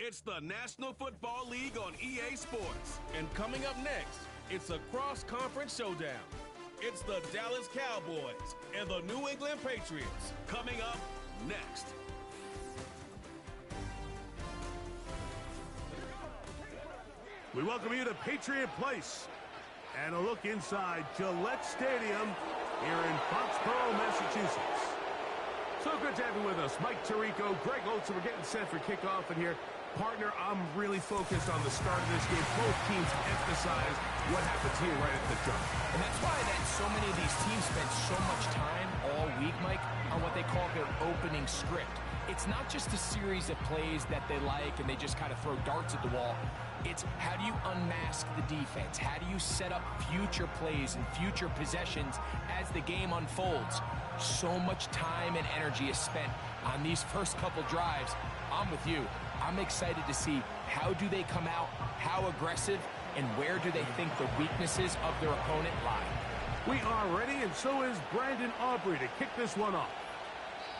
It's the National Football League on EA Sports. And coming up next, it's a cross-conference showdown. It's the Dallas Cowboys and the New England Patriots. Coming up next. We welcome you to Patriot Place and a look inside Gillette Stadium here in Foxborough, Massachusetts. So good to have you with us. Mike Tirico, Greg Olson. We're getting set for kickoff in here. Partner, I'm really focused on the start of this game. Both teams emphasize what happens here right at the jump. And that's why so many of these teams spend so much time all week, Mike, on what they call their opening script. It's not just a series of plays that they like and they just kind of throw darts at the wall. It's how do you unmask the defense? How do you set up future plays and future possessions as the game unfolds? So much time and energy is spent on these first couple drives. I'm with you. I'm excited to see how do they come out, how aggressive, and where do they think the weaknesses of their opponent lie. We are ready, and so is Brandon Aubrey to kick this one off.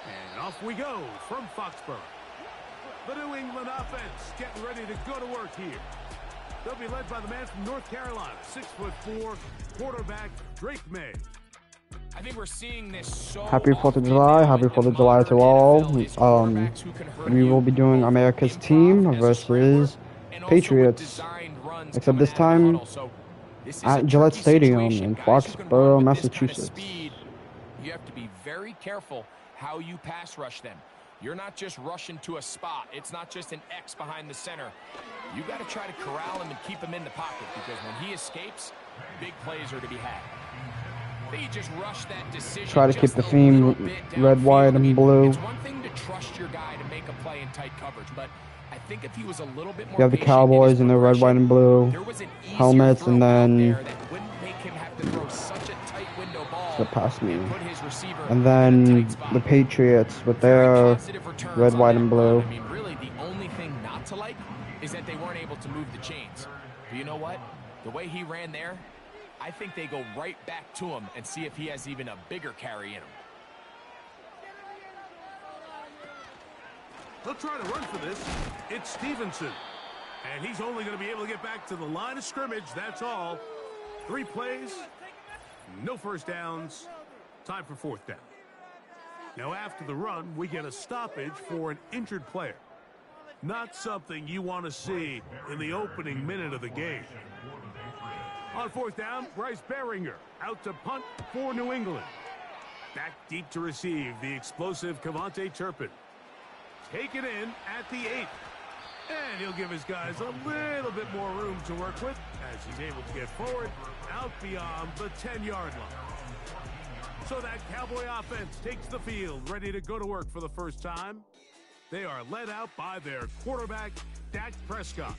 And off we go from Foxborough. The New England offense getting ready to go to work here. They'll be led by the man from North Carolina, 6'4", quarterback Drake May. I think we're seeing this so Happy 4th of July. Happy 4th of July to all. We will be doing America's team versus Patriots. Except this time at Gillette Stadium in Foxborough, Massachusetts. You have to be very careful how you pass rush them. You're not just rushing to a spot. It's not just an X behind the center. You got to try to corral him and keep him in the pocket, because when he escapes, big plays are to be had. They just rush that decision. Try to keep the theme red, white, and blue. It's one thing to trust your guy to make a play in tight coverage, but I think if he was a little bit more you have the Cowboys in their red, white, and blue helmets, and then the pass me. And then the Patriots with their red, white, and blue. I mean, really, the only thing not to like is that they weren't able to move the chains. But you know what? The way he ran there, I think they go right back to him and see if he has even a bigger carry in him. They'll try to run for this. It's Stevenson. And he's only going to be able to get back to the line of scrimmage. That's all. 3 plays, no first downs. Time for 4th down. Now after the run, we get a stoppage for an injured player. Not something you want to see in the opening minute of the game. On 4th down, Bryce Behringer out to punt for New England. Back deep to receive the explosive Cavante Turpin. Taken in at the 8. And he'll give his guys a little bit more room to work with as he's able to get forward out beyond the 10-yard line. So that Cowboy offense takes the field, ready to go to work for the first time. They are led out by their quarterback, Dak Prescott.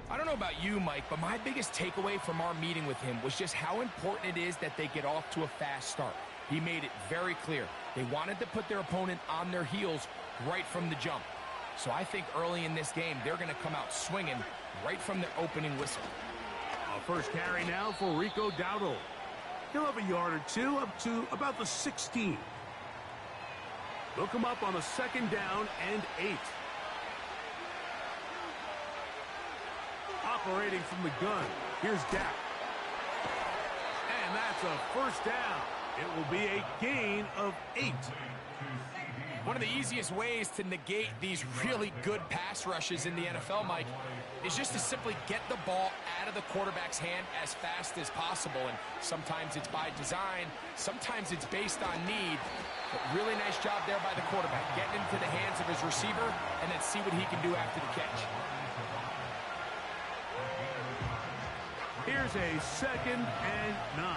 I don't know about you, Mike, but my biggest takeaway from our meeting with him was just how important it is that they get off to a fast start. He made it very clear. They wanted to put their opponent on their heels right from the jump. So I think early in this game, they're going to come out swinging right from their opening whistle. A first carry now for Rico Dowdle. He'll have a yard or two up to about the 16. They'll come up on a 2nd down and 8. Operating from the gun, here's Dak. And that's a first down. It will be a gain of 8. One of the easiest ways to negate these really good pass rushes in the NFL, Mike, is just to simply get the ball out of the quarterback's hand as fast as possible. And sometimes it's by design, sometimes it's based on need. But really nice job there by the quarterback, getting into the hands of his receiver and then see what he can do after the catch. Here's a 2nd and 9.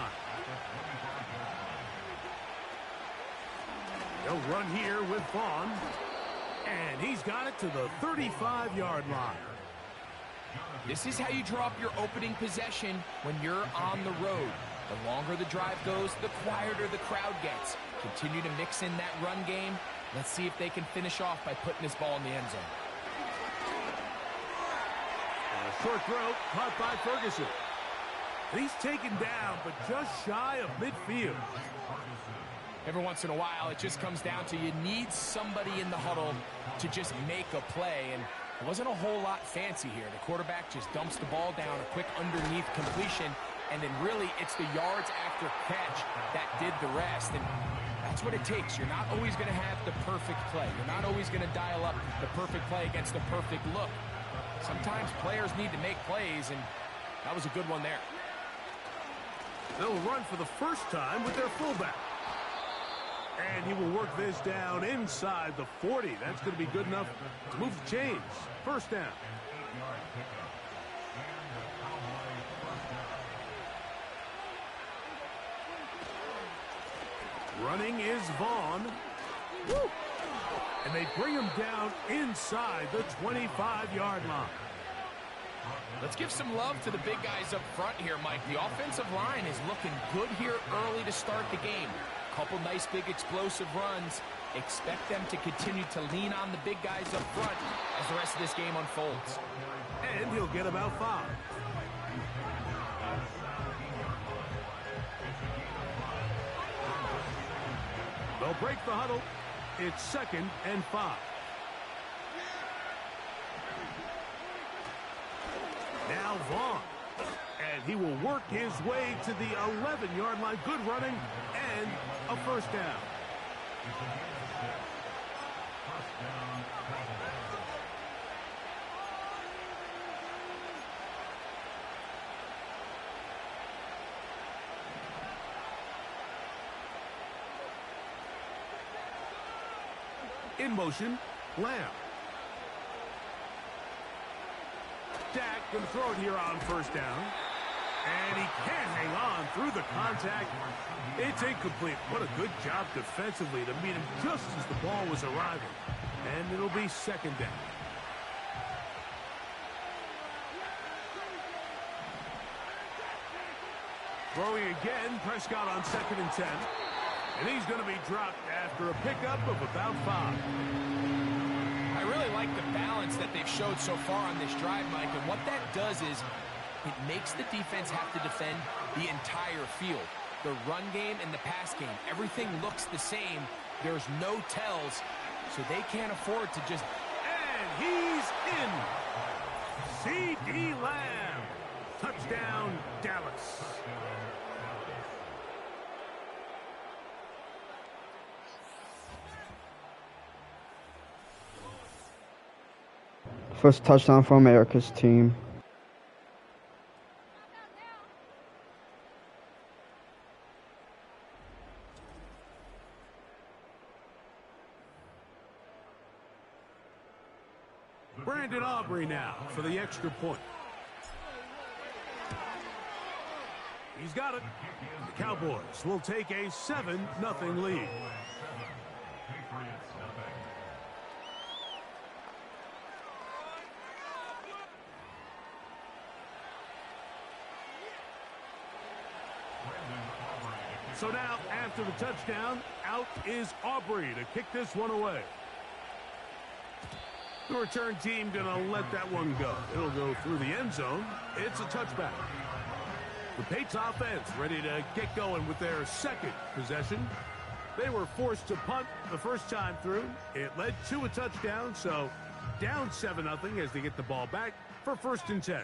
They'll run here with Vaughn. And he's got it to the 35-yard line. This is how you draw up your opening possession when you're on the road. The longer the drive goes, the quieter the crowd gets. Continue to mix in that run game. Let's see if they can finish off by putting this ball in the end zone. A short throw caught by Ferguson. And he's taken down, but just shy of midfield. Every once in a while, it just comes down to you need somebody in the huddle to just make a play. And It wasn't a whole lot fancy here. The quarterback just dumps the ball down, a quick underneath completion, and then really it's the yards after catch that did the rest. And that's what it takes. You're not always going to have the perfect play. You're not always going to dial up the perfect play against the perfect look. Sometimes players need to make plays, and that was a good one there. They'll run for the first time with their fullback. And he will work this down inside the 40. That's going to be good enough to move the chains. First down. Running is Vaughn. Woo! And they bring him down inside the 25-yard line. Let's give some love to the big guys up front here, Mike. The offensive line is looking good here early to start the game. Couple nice big explosive runs. Expect them to continue to lean on the big guys up front as the rest of this game unfolds. And he'll get about 5. They'll break the huddle. It's 2nd and 5. Now Vaughn. And he will work his way to the 11-yard line. Good running and a first down. In motion, Lamb. Dak going to throw it here on first down. And he can't hang on through the contact. It's incomplete. What a good job defensively to meet him just as the ball was arriving. And it'll be 2nd down. Throwing again, Prescott on 2nd and 10. And he's going to be dropped after a pickup of about 5. I really like the balance that they've showed so far on this drive, Mike. And what that does is it makes the defense have to defend the entire field. The run game and the pass game, everything looks the same. There's no tells, so they can't afford to just... And he's in. C.D. Lamb. Touchdown, Dallas. First touchdown for America's team. Brandon Aubrey now for the extra point. He's got it. The Cowboys will take a 7-0 lead. So now, after the touchdown, out is Aubrey to kick this one away. The return team going to let that one go. It'll go through the end zone. It's a touchback. The Patriots offense ready to get going with their 2nd possession. They were forced to punt the first time through. It led to a touchdown, so down 7-0 as they get the ball back for 1st and 10.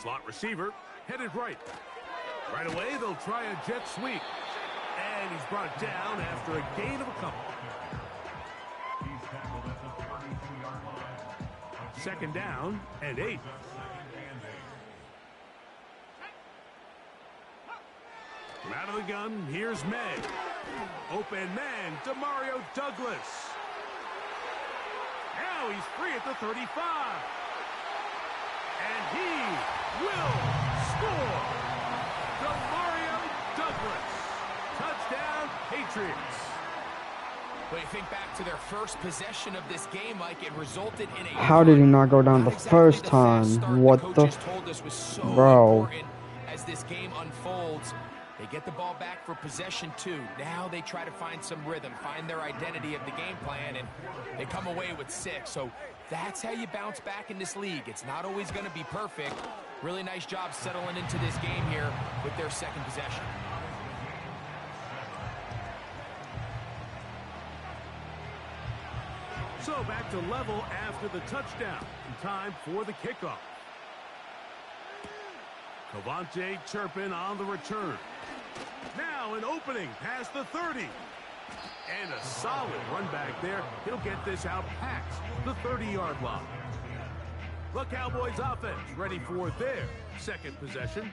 Slot receiver headed right. Right away, they'll try a jet sweep. And he's brought down after a gain of a couple. 2nd down and 8. From out of the gun, here's May. Open man, Demario Douglas. Now he's free at the 35. And he will score. Demario Douglas. Touchdown, Patriots. But you think back to their first possession of this game, Mike, it resulted in a... How did he not go down the first time? What the... told us was so Bro. important as this game unfolds. They get the ball back for possession 2. Now they try to find some rhythm, find their identity of the game plan, and they come away with 6. So that's how you bounce back in this league. It's not always going to be perfect. Really nice job settling into this game here with their 2nd possession. So back to level after the touchdown. Time for the kickoff. Cavante Turpin on the return. Now an opening past the 30. And a solid run back there. He'll get this out past the 30-yard line. The Cowboys offense ready for their second possession.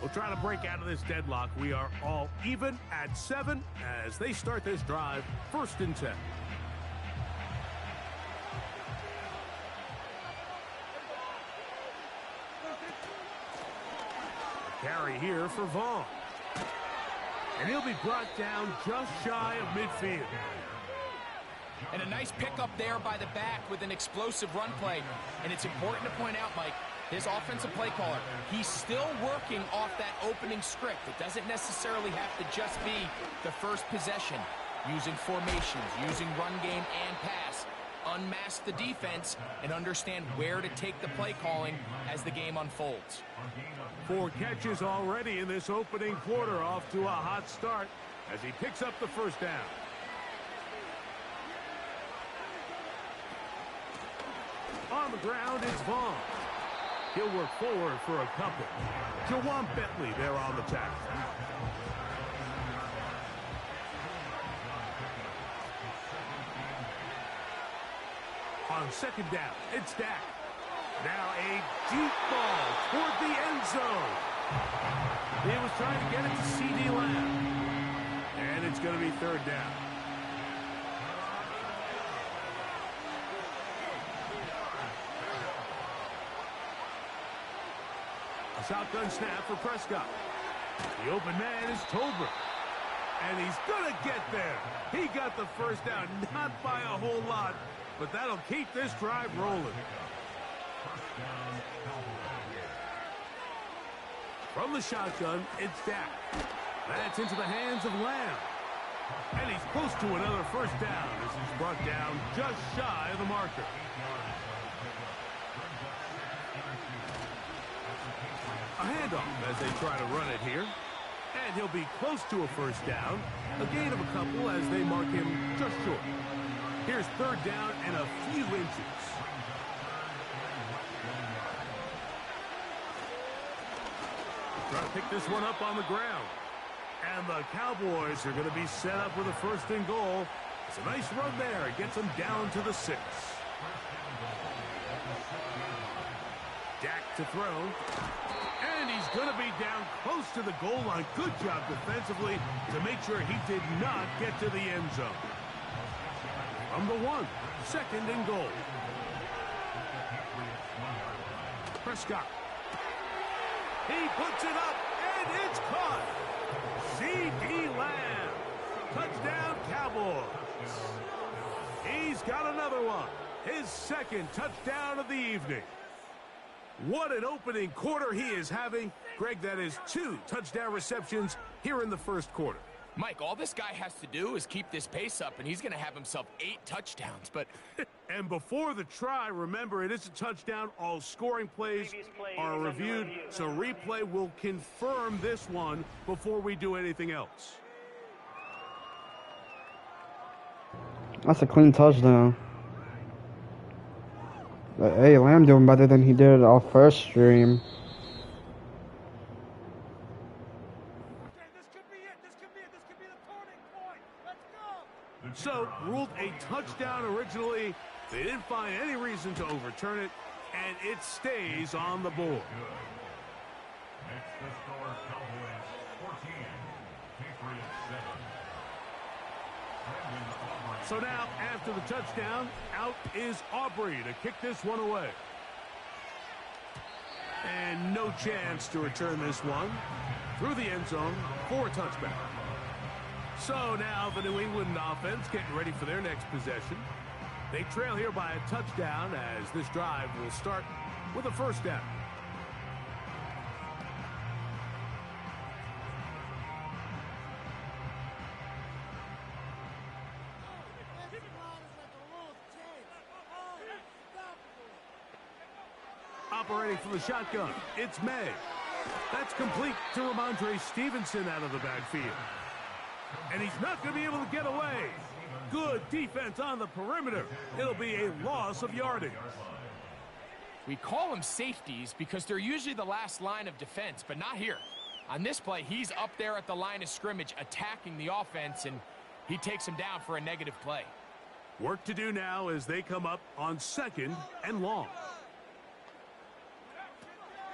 We'll try to break out of this deadlock. We are all even at 7 as they start this drive, 1st and 10. Carry here for Vaughn. And he'll be brought down just shy of midfield. And a nice pickup there by the back with an explosive run play. And it's important to point out, Mike, his offensive play caller, he's still working off that opening script. It doesn't necessarily have to just be the first possession. Using formations, using run game and pass. Unmask the defense and understand where to take the play calling as the game unfolds. 4 catches already in this opening quarter, off to a hot start as he picks up the first down. On the ground, it's Vaughn. He'll work forward for a couple. Jawan Bentley there on the tackle. On second down, it's Dak. Now a deep ball toward the end zone. He was trying to get it to C.D. Lamb. And it's going to be 3rd down. A shotgun snap for Prescott. The open man is Tolbert. And he's going to get there. He got the first down, not by a whole lot, but that'll keep this drive rolling. From the shotgun, it's Dak. That's into the hands of Lamb. And he's close to another first down as he's brought down just shy of the marker. A handoff as they try to run it here. And he'll be close to a first down. A gain of a couple as they mark him just short. Here's 3rd down and a few inches. Try to pick this one up on the ground. And the Cowboys are going to be set up with a 1st and goal. It's a nice run there. It gets them down to the 6. Dak to throw. And he's going to be down close to the goal line. Good job defensively to make sure he did not get to the end zone. From the 1, 2nd and goal. Prescott. He puts it up, and it's caught. C.D. Lamb. Touchdown, Cowboys. He's got another one. His 2nd touchdown of the evening. What an opening quarter he is having. Greg, that is 2 touchdown receptions here in the 1st quarter. Mike, all this guy has to do is keep this pace up, and he's going to have himself 8 touchdowns. But and before the try, remember, it is a touchdown. All scoring plays are reviewed, so replay will confirm this one before we do anything else. That's a clean touchdown. But, hey, Lamb doing better than he did our first stream. So, ruled a touchdown originally. They didn't find any reason to overturn it, and it stays on the board. Next to score, Cowboys 14, Patriots 7. So now, after the touchdown, out is Aubrey to kick this one away. And no chance to return this one through the end zone for a touchback. So now the New England offense getting ready for their next possession. They trail here by a touchdown as this drive will start with a first down. Operating from the shotgun, it's May. That's complete to Ramondre Stevenson out of the backfield. And he's not going to be able to get away. Good defense on the perimeter. It'll be a loss of yardage. We call them safeties because they're usually the last line of defense, but not here. On this play, he's up there at the line of scrimmage attacking the offense, and he takes him down for a negative play. Work to do now as they come up on 2nd and long.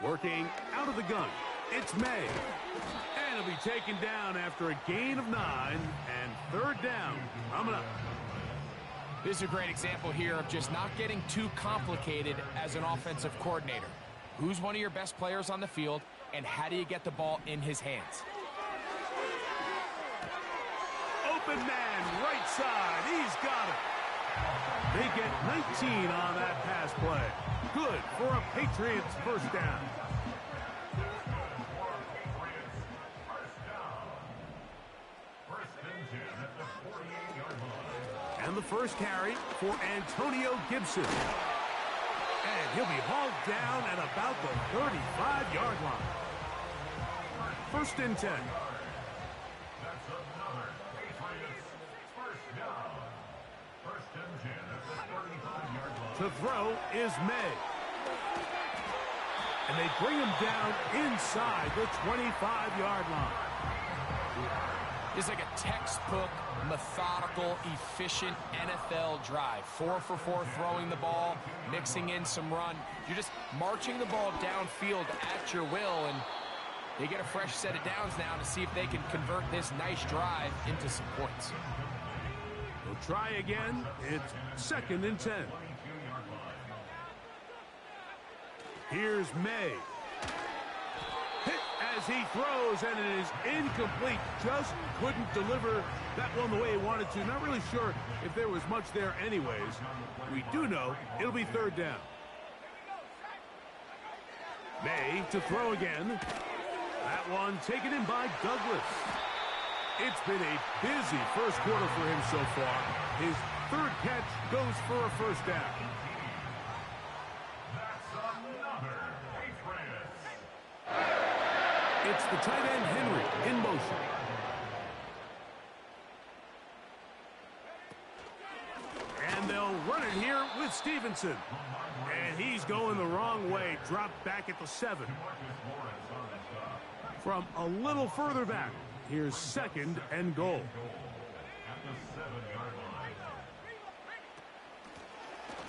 Working out of the gun. It's May. And he'll be taken down after a gain of 9 and 3rd down. Coming up. This is a great example here of just not getting too complicated as an offensive coordinator. Who's one of your best players on the field, and how do you get the ball in his hands? Open man, right side. He's got it. They get 19 on that pass play. Good for a Patriots first down. And the first carry for Antonio Gibson. And he'll be hauled down at about the 35-yard line. 1st and 10. To throw is May. And they bring him down inside the 25-yard line. It's like a textbook, methodical, efficient NFL drive. 4 for 4 throwing the ball, mixing in some run. You're just marching the ball downfield at your will, and they get a fresh set of downs now to see if they can convert this nice drive into some points. They'll try again. It's 2nd and 10. Here's May. Hit as he throws, and it is incomplete. Just couldn't deliver that one the way he wanted to. Not really sure if there was much there anyways. We do know it'll be 3rd down. May to throw again. That one taken in by Douglas. It's been a busy first quarter for him so far. His 3rd catch goes for a first down. It's the tight end Henry in motion. And they'll run it here with Stevenson. And he's going the wrong way. Dropped back at the 7. From a little further back, here's 2nd and goal.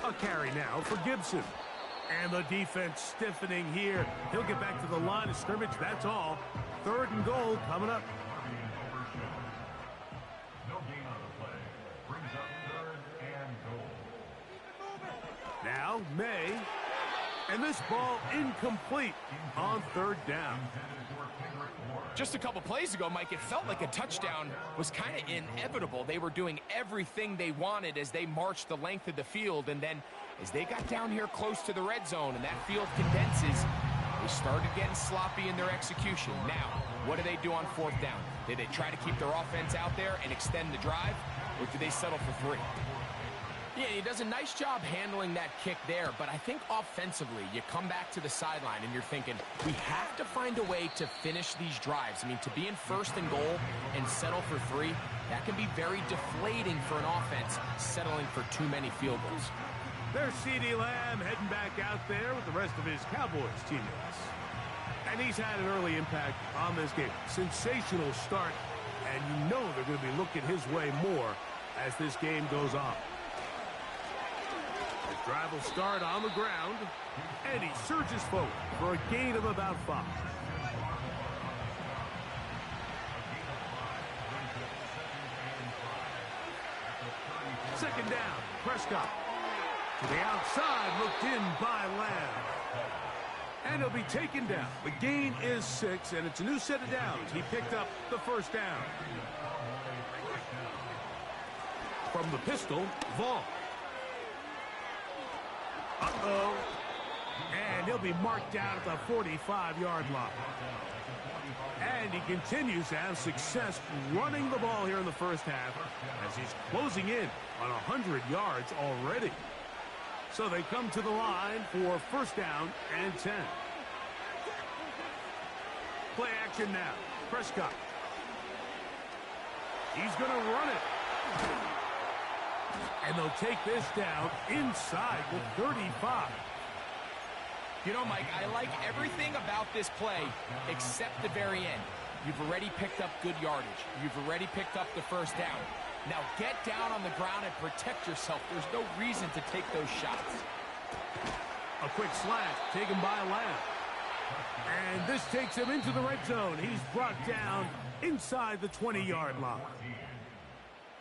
A carry now for Gibson. And the defense stiffening here. He'll get back to the line of scrimmage. That's all. 3rd and goal coming up. Now May. And this ball incomplete on 3rd down. Just a couple plays ago, Mike, it felt like a touchdown was kind of inevitable. They were doing everything they wanted as they marched the length of the field, and then as they got down here close to the red zone and that field condenses, they started getting sloppy in their execution. Now, what do they do on 4th down? Did they try to keep their offense out there and extend the drive, or do they settle for 3? Yeah, he does a nice job handling that kick there, but I think offensively, you come back to the sideline and you're thinking, we have to find a way to finish these drives. I mean, to be in 1st and goal and settle for 3, that can be very deflating for an offense settling for too many field goals. There's CeeDee Lamb heading back out there with the rest of his Cowboys teammates. And he's had an early impact on this game. Sensational start, and you know they're going to be looking his way more as this game goes on. The drive will start on the ground, and he surges forward for a gain of about 5. Second down, Prescott. To the outside, looked in by Lamb. And he'll be taken down. The gain is 6, and it's a new set of downs. He picked up the first down. From the pistol, Vaughn. Uh-oh. And he'll be marked down at the 45-yard line. And he continues to have success running the ball here in the first half as he's closing in on 100 yards already. So they come to the line for first down and 10. Play action now. Prescott. He's going to run it. And they'll take this down inside the 35. You know, Mike, I like everything about this play except the very end. You've already picked up good yardage. You've already picked up the first down. Now get down on the ground and protect yourself. There's no reason to take those shots. A quick slant taken by Lamb. And this takes him into the red zone. He's brought down inside the 20-yard line.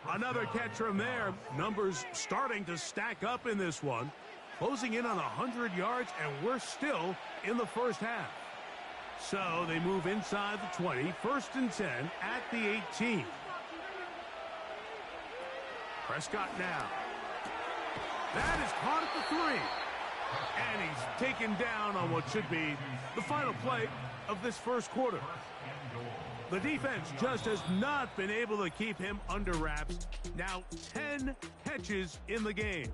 Another catch from there. Numbers starting to stack up in this one. Closing in on 100 yards, and we're still in the first half. So they move inside the 20, 1st and 10 at the 18. Prescott now. That is caught at the 3. And he's taken down on what should be the final play of this first quarter. The defense just has not been able to keep him under wraps. Now 10 catches in the game.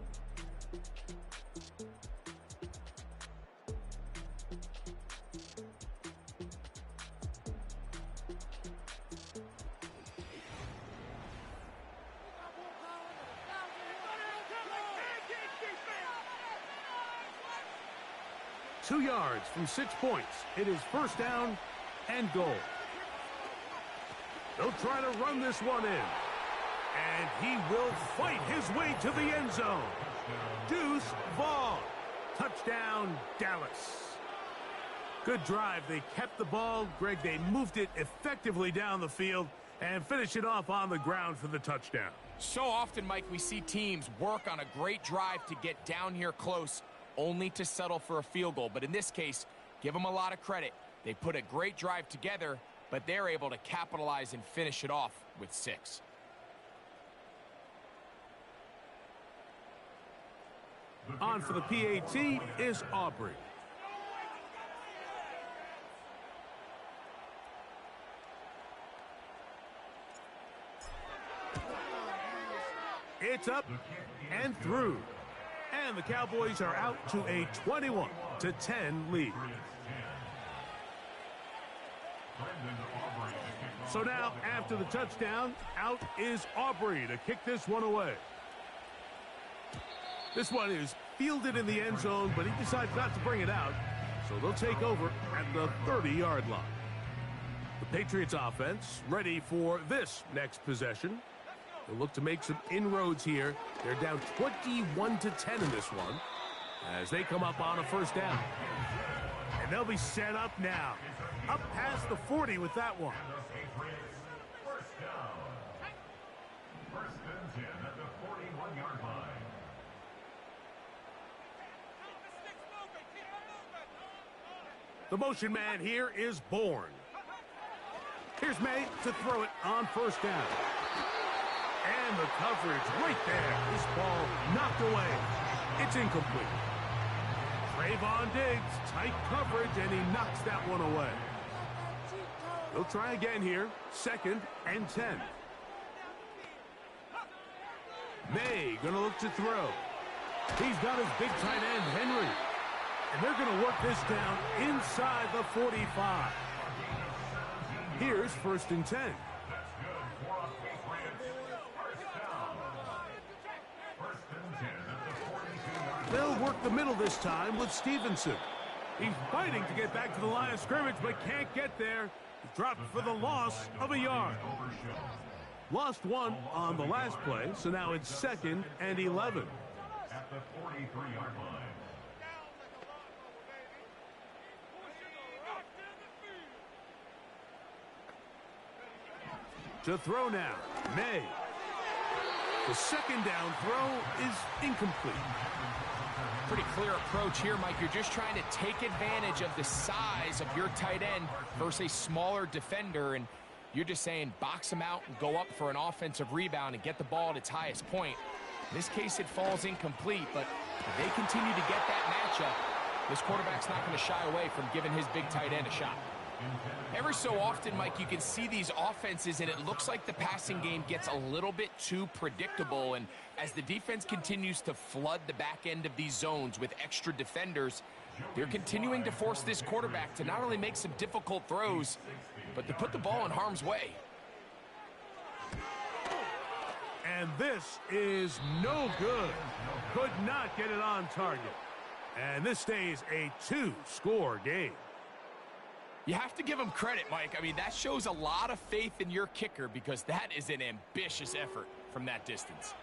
Two yards from 6 points. It is first down and goal. They'll try to run this one in. And he will fight his way to the end zone. Deuce Vaughn. Touchdown, Dallas. Good drive. They kept the ball. Greg, they moved it effectively down the field and finished it off on the ground for the touchdown. So often, Mike, we see teams work on a great drive to get down here close, only to settle for a field goal. But in this case, give them a lot of credit. They put a great drive together, but they're able to capitalize and finish it off with 6. On for the PAT is Aubrey. It's up and through. And the Cowboys are out to a 21-10 lead. So now, after the touchdown, out is Aubrey to kick this one away. This one is fielded in the end zone, but he decides not to bring it out. So they'll take over at the 30-yard line. The Patriots offense ready for this next possession. They'll look to make some inroads here. They're down 21-10 in this one as they come up on a first down. And they'll be set up now. Up past the 40 with that one. First and 10 at the 41-yard line. The motion man here is Bourne. Here's May to throw it on first down. And the coverage right there. This ball knocked away. It's incomplete. Trayvon Diggs, tight coverage, and he knocks that one away. They'll try again here. 2nd and 10. May gonna look to throw. He's got his big tight end, Henry. And they're gonna work this down inside the 45. Here's 1st and 10. They'll work the middle this time with Stevenson. He's fighting to get back to the line of scrimmage, but can't get there. He dropped for the loss of a yard. Lost one on the last play, so now it's 2nd and 11. At the 43-yard line. To throw now, May. The 2nd down throw is incomplete. Pretty clear approach here, Mike. You're just trying to take advantage of the size of your tight end versus a smaller defender, and you're just saying box him out and go up for an offensive rebound and get the ball at its highest point. In this case, it falls incomplete, but if they continue to get that matchup, this quarterback's not going to shy away from giving his big tight end a shot. Every so often, Mike, you can see these offenses, and it looks like the passing game gets a little bit too predictable. And as the defense continues to flood the back end of these zones with extra defenders, they're continuing to force this quarterback to not only make some difficult throws, but to put the ball in harm's way. And this is no good. Could not get it on target. And this stays a 2-score game. You have to give him credit, Mike. I mean, that shows a lot of faith in your kicker because that is an ambitious effort from that distance.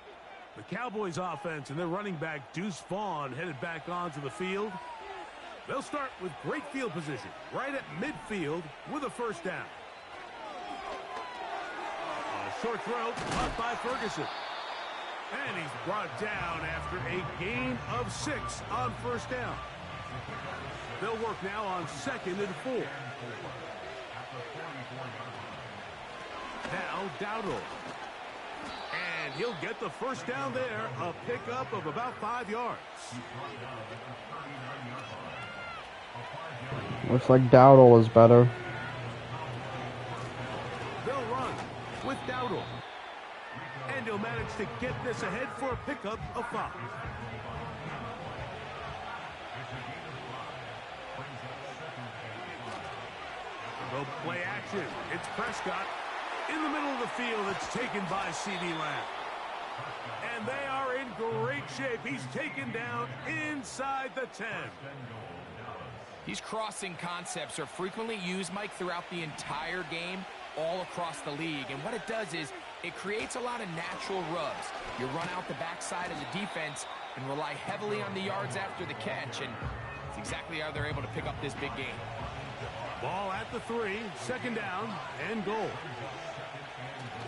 The Cowboys offense and their running back, Deuce Vaughn, headed back onto the field. They'll start with great field position right at midfield with a first down. A short throw caught by Ferguson. And he's brought down after a gain of 6 on first down. They'll work now on 2nd and 4. Now Dowdle. And he'll get the first down there, a pickup of about 5 yards. Looks like Dowdle is better. They'll run with Dowdle. And he'll manage to get this ahead for a pickup of 5. They'll play action. It's Prescott. In the middle of the field, it's taken by C.D. Lamb. And they are in great shape. He's taken down inside the 10. These crossing concepts are frequently used, Mike, throughout the entire game, all across the league. And what it does is it creates a lot of natural rubs. You run out the backside of the defense and rely heavily on the yards after the catch. And it's exactly how they're able to pick up this big game. Ball at the 3, 2nd down, and goal.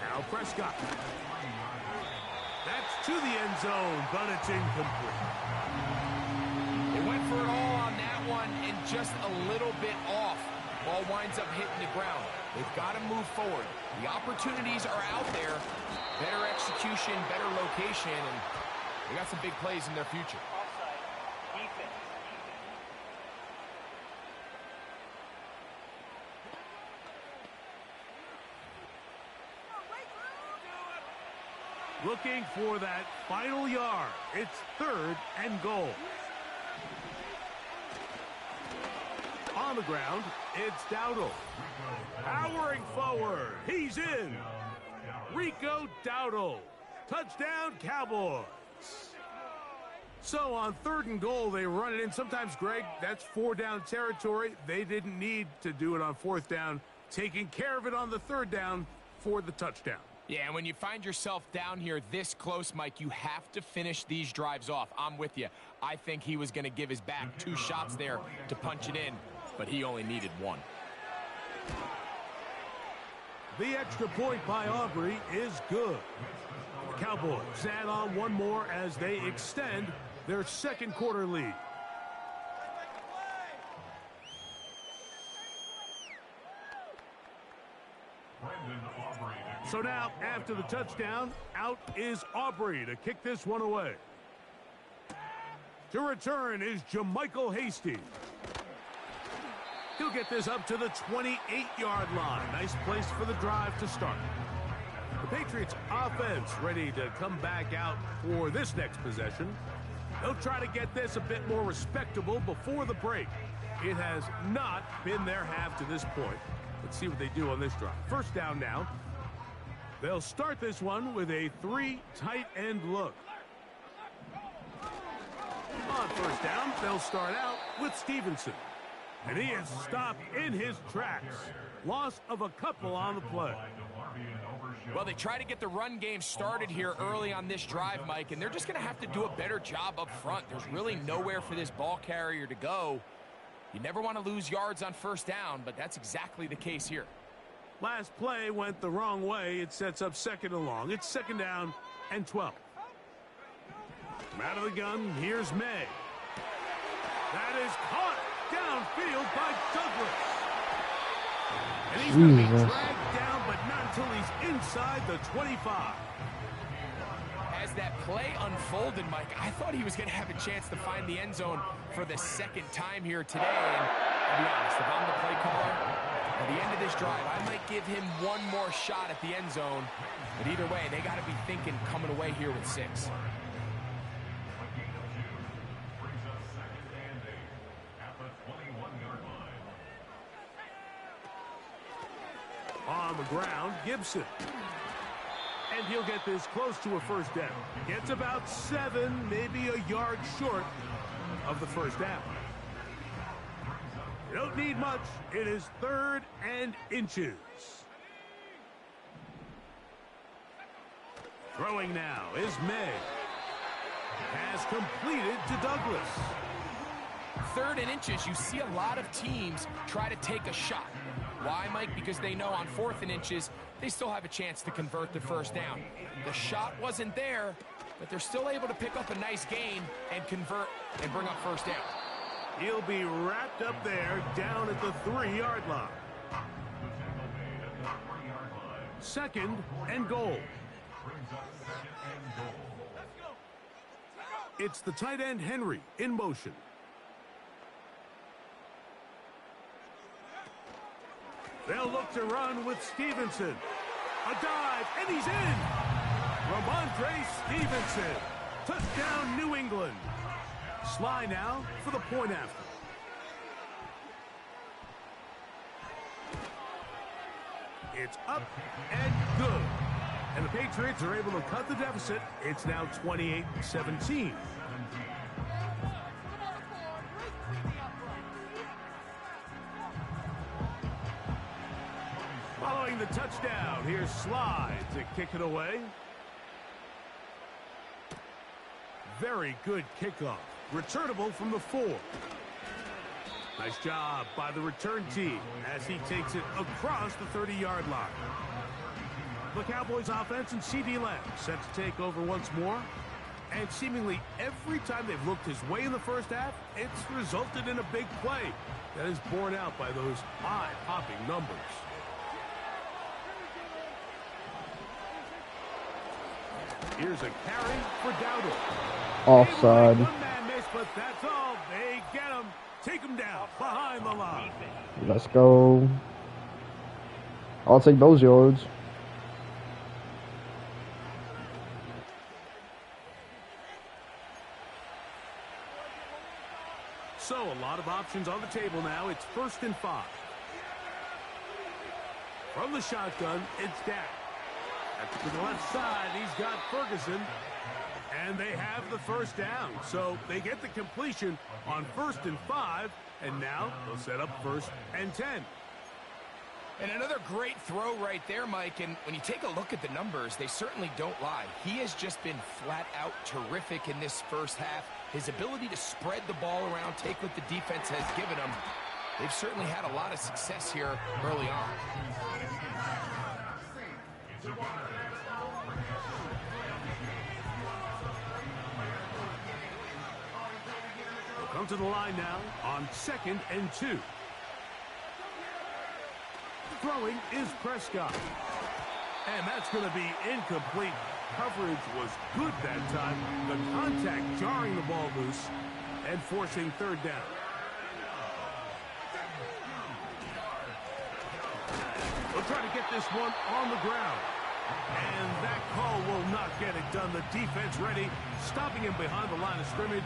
Now Prescott. That's to the end zone, but it's incomplete. They went for it all on that one and just a little bit off. Ball winds up hitting the ground. They've got to move forward. The opportunities are out there. Better execution, better location, and they got some big plays in their future. Looking for that final yard. It's 3rd and goal. On the ground, it's Dowdle. Powering forward. He's in. Rico Dowdle. Touchdown, Cowboys. So on 3rd and goal, they run it in. Sometimes, Greg, that's 4-down territory. They didn't need to do it on 4th down. Taking care of it on the 3rd down for the touchdown. Yeah, and when you find yourself down here this close, Mike, you have to finish these drives off. I'm with you. I think he was going to give his back 2 shots there to punch it in, but he only needed 1. The extra point by Aubrey is good. The Cowboys add on 1 more as they extend their 2nd quarter lead. So now, after the touchdown, out is Aubrey to kick this one away. To return is Jermichael Hasty. He'll get this up to the 28-yard line. Nice place for the drive to start. The Patriots offense ready to come back out for this next possession. They'll try to get this a bit more respectable before the break. It has not been their half to this point. Let's see what they do on this drive. First down now. They'll start this one with a 3 tight end look. On first down, they'll start out with Stevenson. And he is stopped in his tracks. Loss of a couple on the play. Well, they try to get the run game started here early on this drive, Mike, and they're just going to have to do a better job up front. There's really nowhere for this ball carrier to go. You never want to lose yards on first down, but that's exactly the case here. Last play went the wrong way. It sets up 2nd and long. It's 2nd down and 12. From out of the gun, here's May. That is caught downfield by Douglas. And he's going to be dragged down, but not until he's inside the 25. As that play unfolded, Mike, I thought he was going to have a chance to find the end zone for the 2nd time here today. And I'll be honest, if I'm the play caller, at the end of this drive, I might give him 1 more shot at the end zone. But either way, they got to be thinking coming away here with 6. On the ground, Gibson. And he'll get this close to a first down. Gets about 7, maybe a yard short of the first down. You don't need much. It is 3rd and inches. Throwing now is May. Has completed to Douglas. 3rd and inches, you see a lot of teams try to take a shot. Why, Mike? Because they know on 4th and inches, they still have a chance to convert the first down. The shot wasn't there, but they're still able to pick up a nice gain and convert and bring up first down. He'll be wrapped up there down at the 3-yard line. 2nd and goal. It's the tight end Henry in motion. They'll look to run with Stevenson. A dive, and he's in! Ramondre Stevenson. Touchdown, New England. Sly now for the point after. It's up and good. And the Patriots are able to cut the deficit. It's now 28-17. Following the touchdown, here's Sly to kick it away. Very good kickoff. Returnable from the 4. Nice job by the return team as he takes it across the 30-yard line. The Cowboys offense and C.D. Lamb set to take over once more. And seemingly every time they've looked his way in the first half, it's resulted in a big play that is borne out by those eye-popping numbers. Here's a carry for Dowdle. Offside. One man miss, but that's all. They get him. Take him down behind the line. Let's go. I'll take those yards. So a lot of options on the table now. It's 1st and 5. From the shotgun, it's Dak. To the left side, he's got Ferguson. And they have the first down. So they get the completion on 1st and 5. And now they'll set up 1st and 10. And another great throw right there, Mike. And when you take a look at the numbers, they certainly don't lie. He has just been flat out terrific in this first half. His ability to spread the ball around, take what the defense has given him. They've certainly had a lot of success here early on. They'll come to the line now on 2nd and 2. Throwing is Prescott. And that's going to be incomplete. Coverage was good that time. The contact jarring the ball loose and forcing 3rd down. They'll try to get this one on the ground. And that call will not get it done. The defense ready, stopping him behind the line of scrimmage.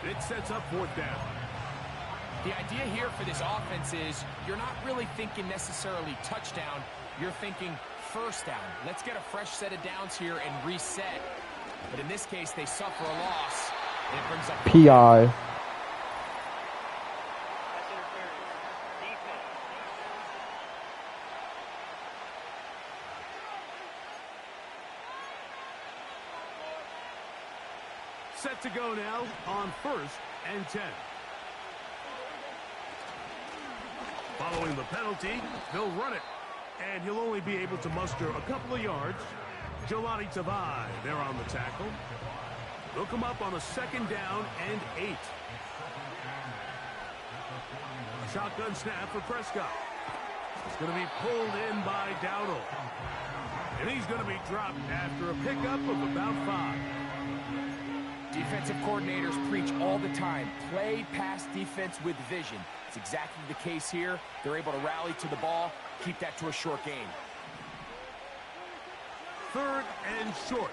It sets up 4th down. The idea here for this offense is you're not really thinking necessarily touchdown. You're thinking first down. Let's get a fresh set of downs here and reset. But in this case, they suffer a loss. And it brings up PI. Set to go now on 1st and 10. Following the penalty, they'll run it. And he'll only be able to muster a couple of yards. Jelani Tavai there on the tackle. They'll come up on a 2nd down and 8. A shotgun snap for Prescott. It's going to be pulled in by Dowdle. And he's going to be dropped after a pickup of about 5. Defensive coordinators preach all the time. Play pass defense with vision. It's exactly the case here. They're able to rally to the ball, keep that to a short gain. 3rd and short.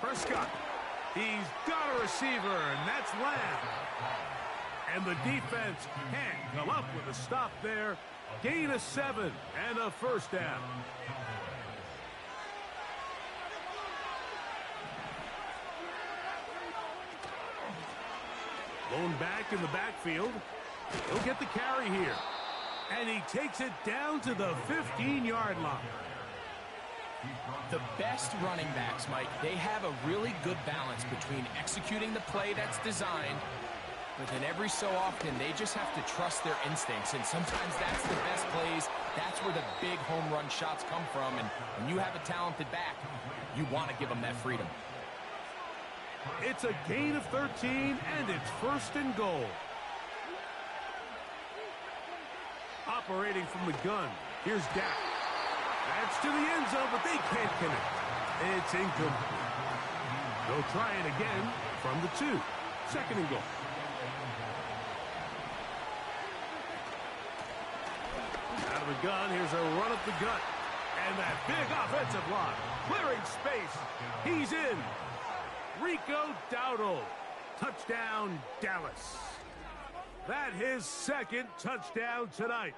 Prescott. He's got a receiver, and that's Lamb. And the defense can't come up with a stop there. Gain of 7 and a first down. Blown back in the backfield. He'll get the carry here. And he takes it down to the 15-yard line. The best running backs, Mike, they have a really good balance between executing the play that's designed, but then every so often they just have to trust their instincts, and sometimes that's the best plays. That's where the big home run shots come from, and when you have a talented back, you want to give them that freedom. It's a gain of 13, and it's 1st and goal. Operating from the gun, here's Dak. That's to the end zone, but they can't connect. It's incomplete. They'll try it again from the 2. 2nd and goal. Out of the gun, here's a run up the gut. And that big offensive line. Clearing space. He's in. Rico Dowdle. Touchdown, Dallas. That his 2nd touchdown tonight.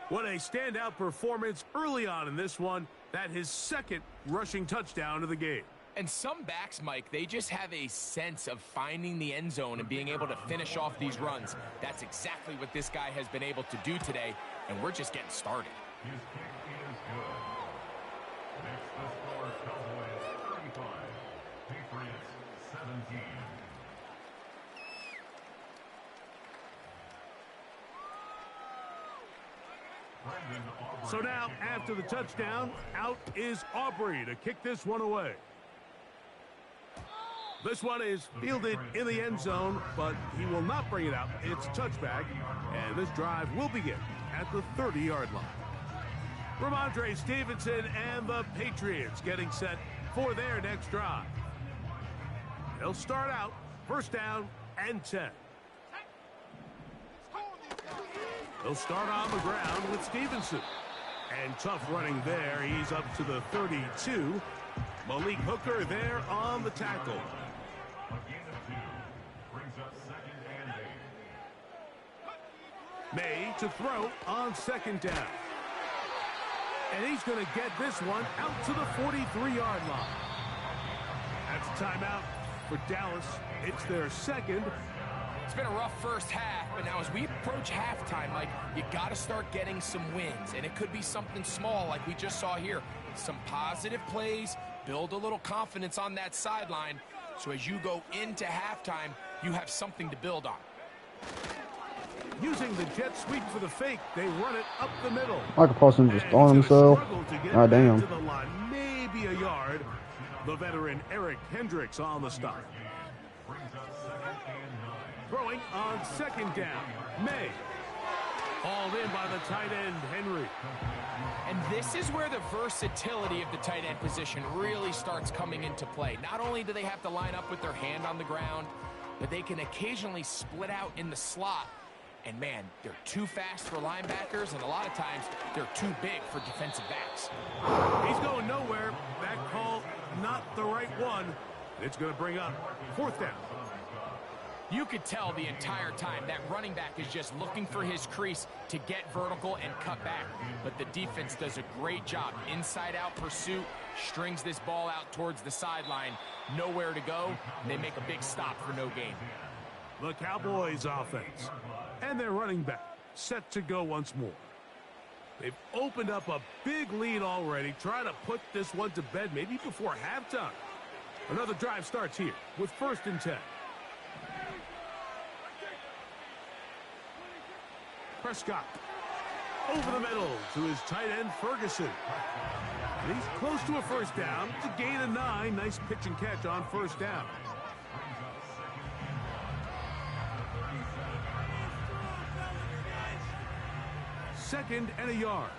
What a standout performance early on in this one. That his 2nd rushing touchdown of the game. And some backs, Mike, they just have a sense of finding the end zone and being able to finish off these runs. That's exactly what this guy has been able to do today, and we're just getting started. His kick is good. Next, the score, Cowboys 35, Patriots 17. So now, after the touchdown, out is Aubrey to kick this one away. This one is fielded in the end zone, but he will not bring it out. It's a touchback, and this drive will begin at the 30-yard line. Ramondre Stevenson and the Patriots getting set for their next drive. They'll start out 1st down and 10. They'll start on the ground with Stevenson. And tough running there. He's up to the 32. Malik Hooker there on the tackle. A gain of 2 brings up 2nd and 8. May to throw on 2nd down. And he's going to get this one out to the 43-yard line. That's a timeout for Dallas. It's their 2nd. It's been a rough first half, but now as we approach halftime, Mike, you got to start getting some wins, and it could be something small like we just saw here. Some positive plays, build a little confidence on that sideline, so as you go into halftime, you have something to build on. Using the jet sweep for the fake, they run it up the middle. Michael Parsons just on himself. God damn. To the line, maybe a yard. The veteran Eric Hendricks on the stop. Throwing on 2nd down. May. Hauled in by the tight end, Henry. And this is where the versatility of the tight end position really starts coming into play. Not only do they have to line up with their hand on the ground, but they can occasionally split out in the slot. And man, they're too fast for linebackers, and a lot of times they're too big for defensive backs. He's going nowhere. That call, not the right one. It's going to bring up 4th down. You could tell the entire time that running back is just looking for his crease to get vertical and cut back. But the defense does a great job. Inside-out pursuit, strings this ball out towards the sideline. Nowhere to go, and they make a big stop for no gain. The Cowboys offense. And their running back set to go once more. They've opened up a big lead already. Try to put this one to bed maybe before halftime. Another drive starts here with 1st and 10. Prescott over the middle to his tight end Ferguson. And he's close to a 1st down. It's a gain of 9. Nice pitch and catch on 1st down. Second and a yard.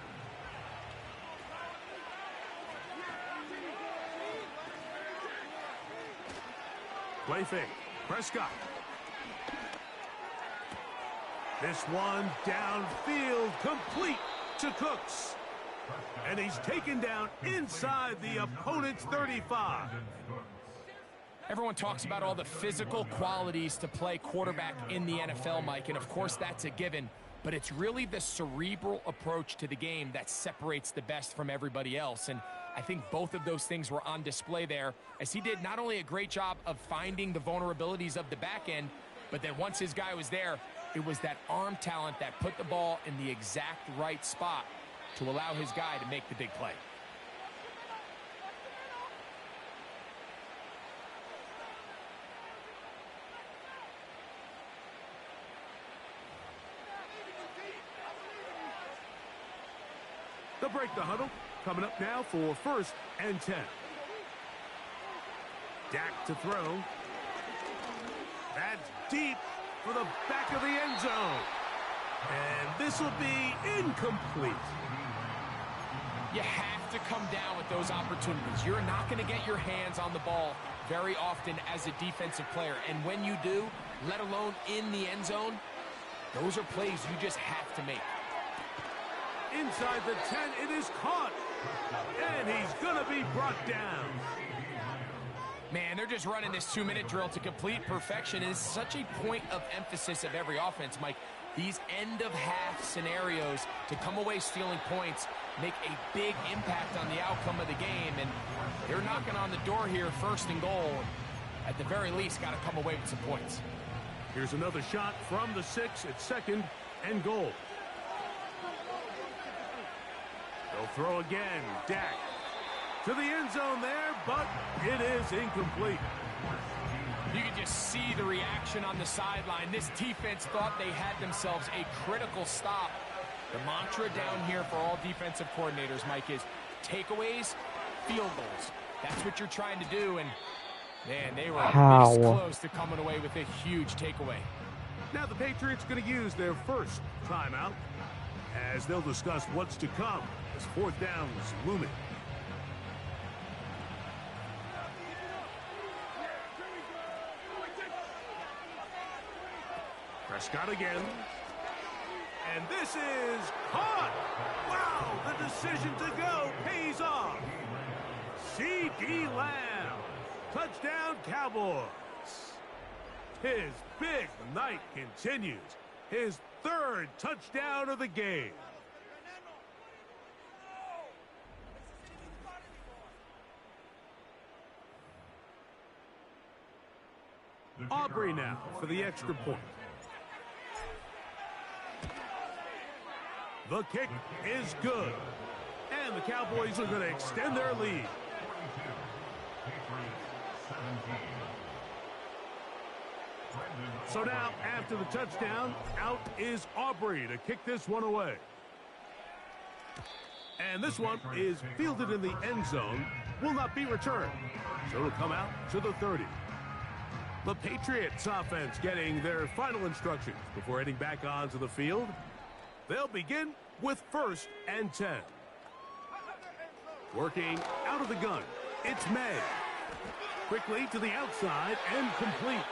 Play fake. Prescott. This one downfield, complete to Cooks. And he's taken down inside the opponent's 35. Everyone talks about all the physical qualities to play quarterback in the NFL, Mike, and of course that's a given. But it's really the cerebral approach to the game that separates the best from everybody else. And I think both of those things were on display there, as he did not only a great job of finding the vulnerabilities of the back end, But then once his guy was there, it was that arm talent that put the ball in the exact right spot to allow his guy to make the big play. They'll break the huddle. Coming up now for 1st and 10. Dak to throw. That's deep for the back of the end zone. And this will be incomplete. You have to come down with those opportunities. You're not going to get your hands on the ball very often as a defensive player. And when you do, let alone in the end zone, those are plays you just have to make. Inside the 10, it is caught. And he's going to be brought down. Man, they're just running this 2-minute drill to complete perfection. It's such a point of emphasis of every offense, Mike. These end-of-half scenarios to come away stealing points make a big impact on the outcome of the game. And they're knocking on the door here, 1st and goal. At the very least, got to come away with some points. Here's another shot from the 6 at 2nd and goal. They'll throw again. Dak to the end zone there, but it is incomplete. You can just see the reaction on the sideline. This defense thought they had themselves a critical stop. The mantra down here for all defensive coordinators, Mike, is takeaways, field goals. That's what you're trying to do, and man, they were this close to coming away with a huge takeaway. Now the Patriots going to use their 1st timeout as they'll discuss what's to come as 4th downs looming. Prescott again. And this is caught. Wow, the decision to go pays off. C.D. Lamb. Touchdown, Cowboys. His big night continues. His 3rd touchdown of the game. Aubrey now for the extra point. The kick is good. And the Cowboys are going to extend their lead. So now, after the touchdown, out is Aubrey to kick this one away. And this one is fielded in the end zone, will not be returned. So it'll come out to the 30. The Patriots offense getting their final instructions before heading back onto the field. They'll begin with 1st and 10. Working out of the gun, it's May. Quickly to the outside and complete.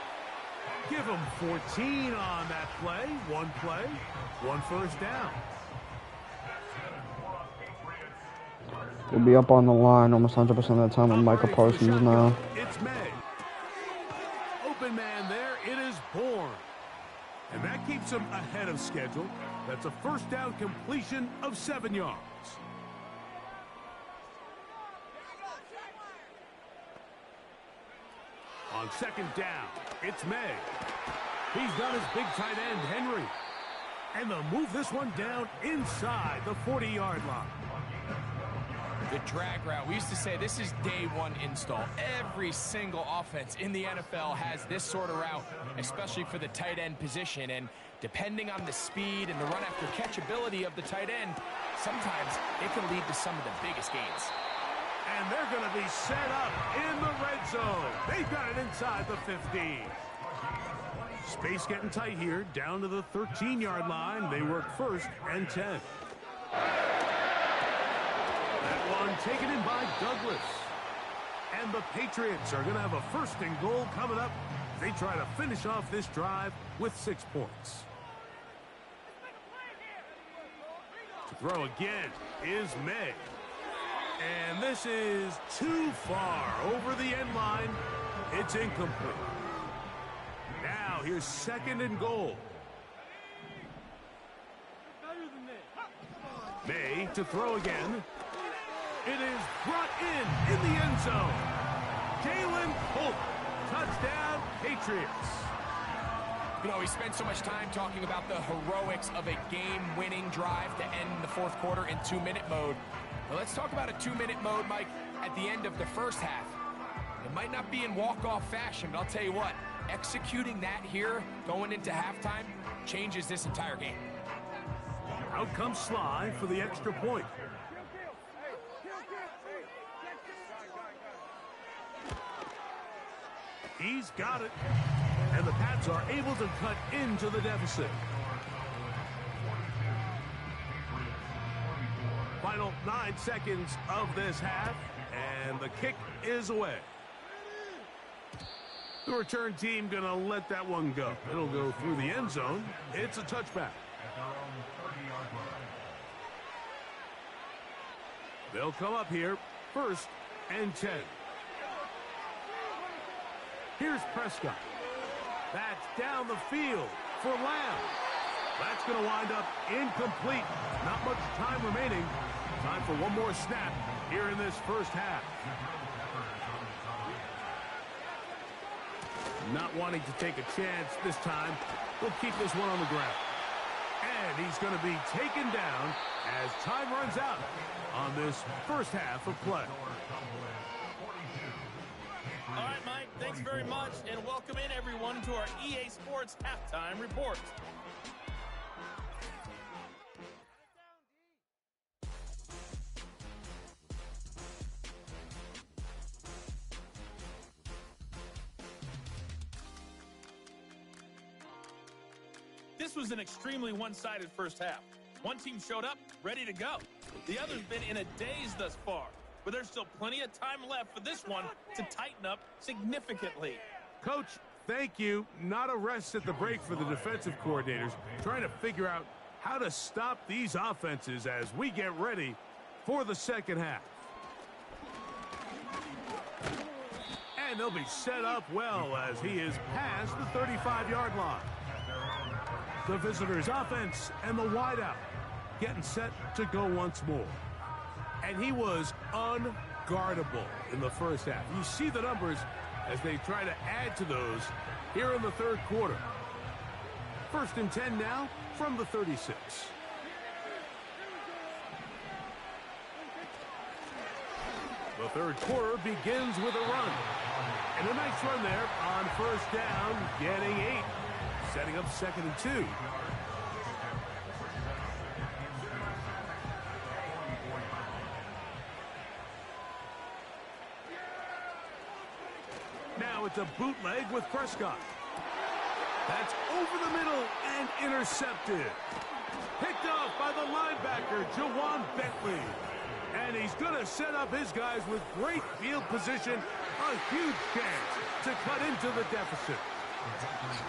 Give him 14 on that play. One 1st down. We'll be up on the line almost 100% of the time with Micah Parsons now. It's May. Open man there. It is Bourne. And that keeps him ahead of schedule. That's a 1st down completion of 7 yards. On 2nd down, it's May. He's got his big tight end, Henry. And they'll move this one down inside the 40-yard line. The drag route. We used to say this is day 1 install. Every single offense in the NFL has this sort of route, especially for the tight end position. And depending on the speed and the run after catch ability of the tight end, sometimes it can lead to some of the biggest gains. And they're going to be set up in the red zone. They've got it inside the 15. Space getting tight here, down to the 13-yard line. They work 1st and 10. That one taken in by Douglas. And the Patriots are going to have a 1st and goal coming up. They try to finish off this drive with 6 points. To throw again is May. And this is too far over the end line. It's incomplete. Now here's 2nd and goal. May to throw again. It is brought in the end zone. Jalen Holt. Touchdown, Patriots. You know, we spend so much time talking about the heroics of a game-winning drive to end the fourth quarter in 2-minute mode. Well, let's talk about a 2-minute mode, Mike, at the end of the first half. It might not be in walk-off fashion, but I'll tell you what, executing that here, going into halftime, changes this entire game. Out comes Sly for the extra point. He's got it. And the Pats are able to cut into the deficit. Final 9 seconds of this half, and the kick is away. The return team gonna let that one go. It'll go through the end zone. It's a touchback. They'll come up here, 1st and 10. Here's Prescott. That's down the field for Lamb. That's going to wind up incomplete. Not much time remaining. Time for one more snap here in this first half. Not wanting to take a chance this time. We'll keep this one on the ground. And he's going to be taken down as time runs out on this first half of play. All right, Mike, thanks very much, and welcome in, everyone, to our EA Sports Halftime Report. This was an extremely one-sided first half. One team showed up, ready to go. The other's been in a daze thus far. But there's still plenty of time left for this one to tighten up significantly. Coach, thank you. Not a rest at the break for the defensive coordinators, trying to figure out how to stop these offenses as we get ready for the second half. And they'll be set up well as he is past the 35-yard line. The visitors' offense and the wideout getting set to go once more. And he was unguardable in the first half. You see the numbers as they try to add to those here in the third quarter. 1st and 10 now from the 36. The third quarter begins with a run. And a nice run there on 1st down, getting 8. Setting up 2nd and 2. Now it's a bootleg with Prescott. That's over the middle and intercepted. Picked off by the linebacker, Jawan Bentley. And he's going to set up his guys with great field position. A huge chance to cut into the deficit.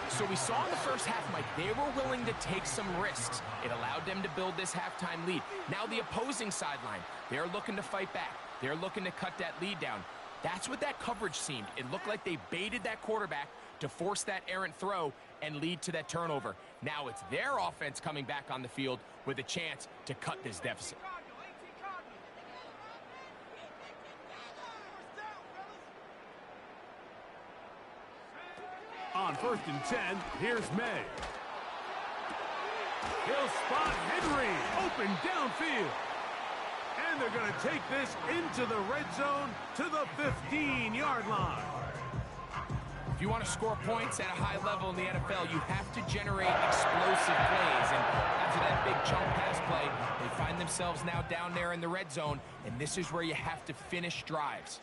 So we saw in the first half, Mike, they were willing to take some risks. It allowed them to build this halftime lead. Now the opposing sideline, they're looking to fight back. They're looking to cut that lead down. That's what that coverage seemed. It looked like they baited that quarterback to force that errant throw and lead to that turnover. Now it's their offense coming back on the field with a chance to cut this deficit. On 1st and 10, here's May. He'll spot Henry open downfield. And they're going to take this into the red zone to the 15-yard line. If you want to score points at a high level in the NFL, you have to generate explosive plays. And after that big chunk pass play, they find themselves now down there in the red zone. And this is where you have to finish drives.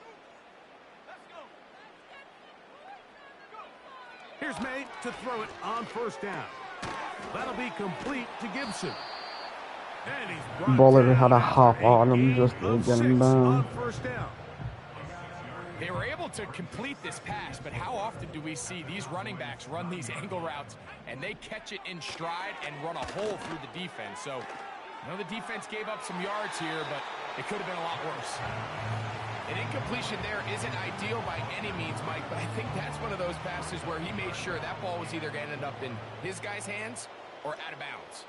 Here's May to throw it on 1st down. That'll be complete to Gibson. And he's Ball literally had a hop on him just to get him down. 1st down. They were able to complete this pass, but how often do we see these running backs run these angle routes and they catch it in stride and run a hole through the defense? So, I know the defense gave up some yards here, but it could have been a lot worse. An incompletion there isn't ideal by any means, Mike, but I think that's one of those passes where he made sure that ball was either going to end up in his guy's hands or out of bounds.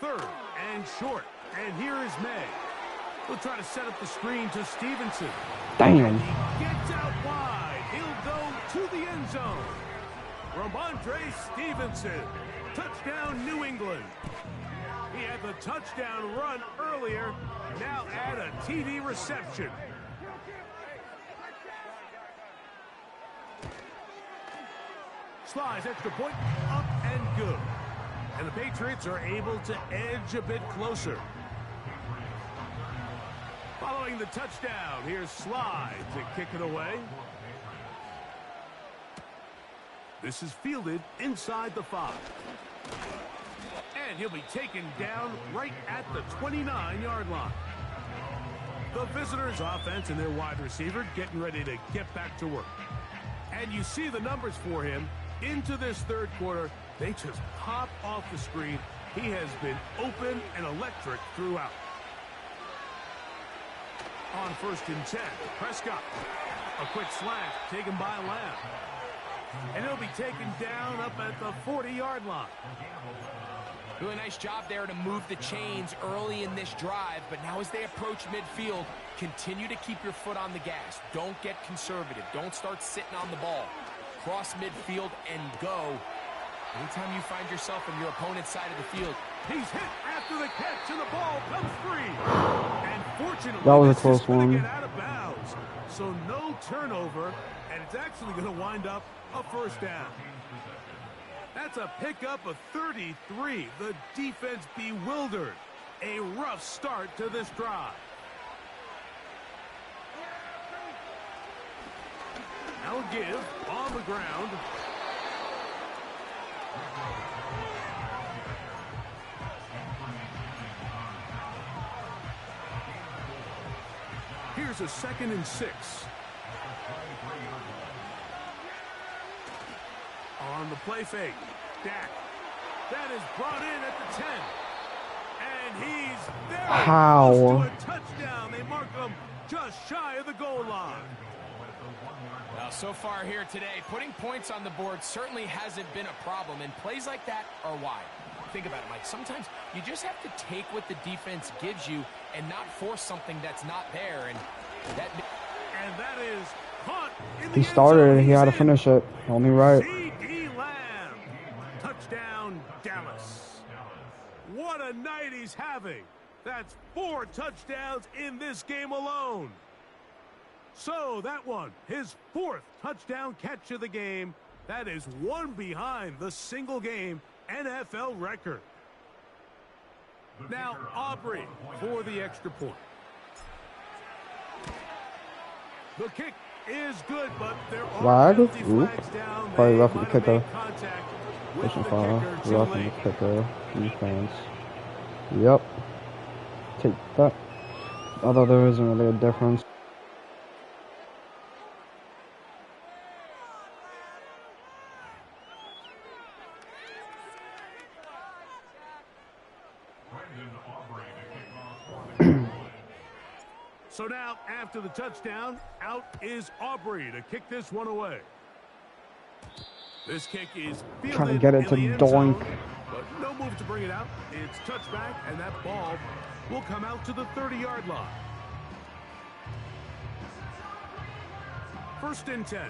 3rd and short. And here is May. We'll try to set up the screen to Stevenson. Damn. He gets out wide. He'll go to the end zone. Ramondre Stevenson. Touchdown, New England. He had the touchdown run earlier. Now add a TD reception. Slides extra point, up and good. And the Patriots are able to edge a bit closer. Following the touchdown, here's Slide to kick it away. This is fielded inside the 5. And he'll be taken down right at the 29-yard line. The visitors' offense and their wide receiver getting ready to get back to work. And you see the numbers for him into this third quarter. They just pop off the screen. He has been open and electric throughout. On 1st and 10, Prescott. A quick slant taken by Lamb. And he'll be taken down up at the 40-yard line. Doing a nice job there to move the chains early in this drive, but now as they approach midfield, continue to keep your foot on the gas. Don't get conservative. Don't start sitting on the ball. Cross midfield and go. Anytime you find yourself on your opponent's side of the field. He's hit after the catch, and the ball comes free. And fortunately, that was a this is close going to one. get out of bounds. So no turnover, and it's actually going to wind up a first down. That's a pickup of 33. The defense bewildered. A rough start to this drive. Now give on the ground. Here's a 2nd and 6. On the play fake, Dak. That is brought in at the 10. And he's there. How? Close to a touchdown. They mark him just shy of the goal line. Well, so far here today, putting points on the board certainly hasn't been a problem, and plays like that are why. Think about it, Mike. Sometimes you just have to take what the defense gives you and not force something that's not there. And that is caught in the He end started zone. it. He had to He's finish it. Only right. C.D. Lamb. Touchdown, Dallas. What a night he's having. That's 4 touchdowns in this game alone. So that one, his 4th touchdown catch of the game. That is one behind the single-game NFL record. Now Aubrey for the extra point. The kick is good, but there are Flag? penalty Oop. flags down. Probably They roughing the might have kicker. made contact with Pushing the foul. kicker too Roughing the late. kicker. Defense. Yep. Take that. Although there isn't really a difference. So now, after the touchdown, out is Aubrey to kick this one away. This kick is fielded Trying to get it in to the end doink. zone, but no move to bring it out. It's touchback, and that ball will come out to the 30-yard line. 1st and 10.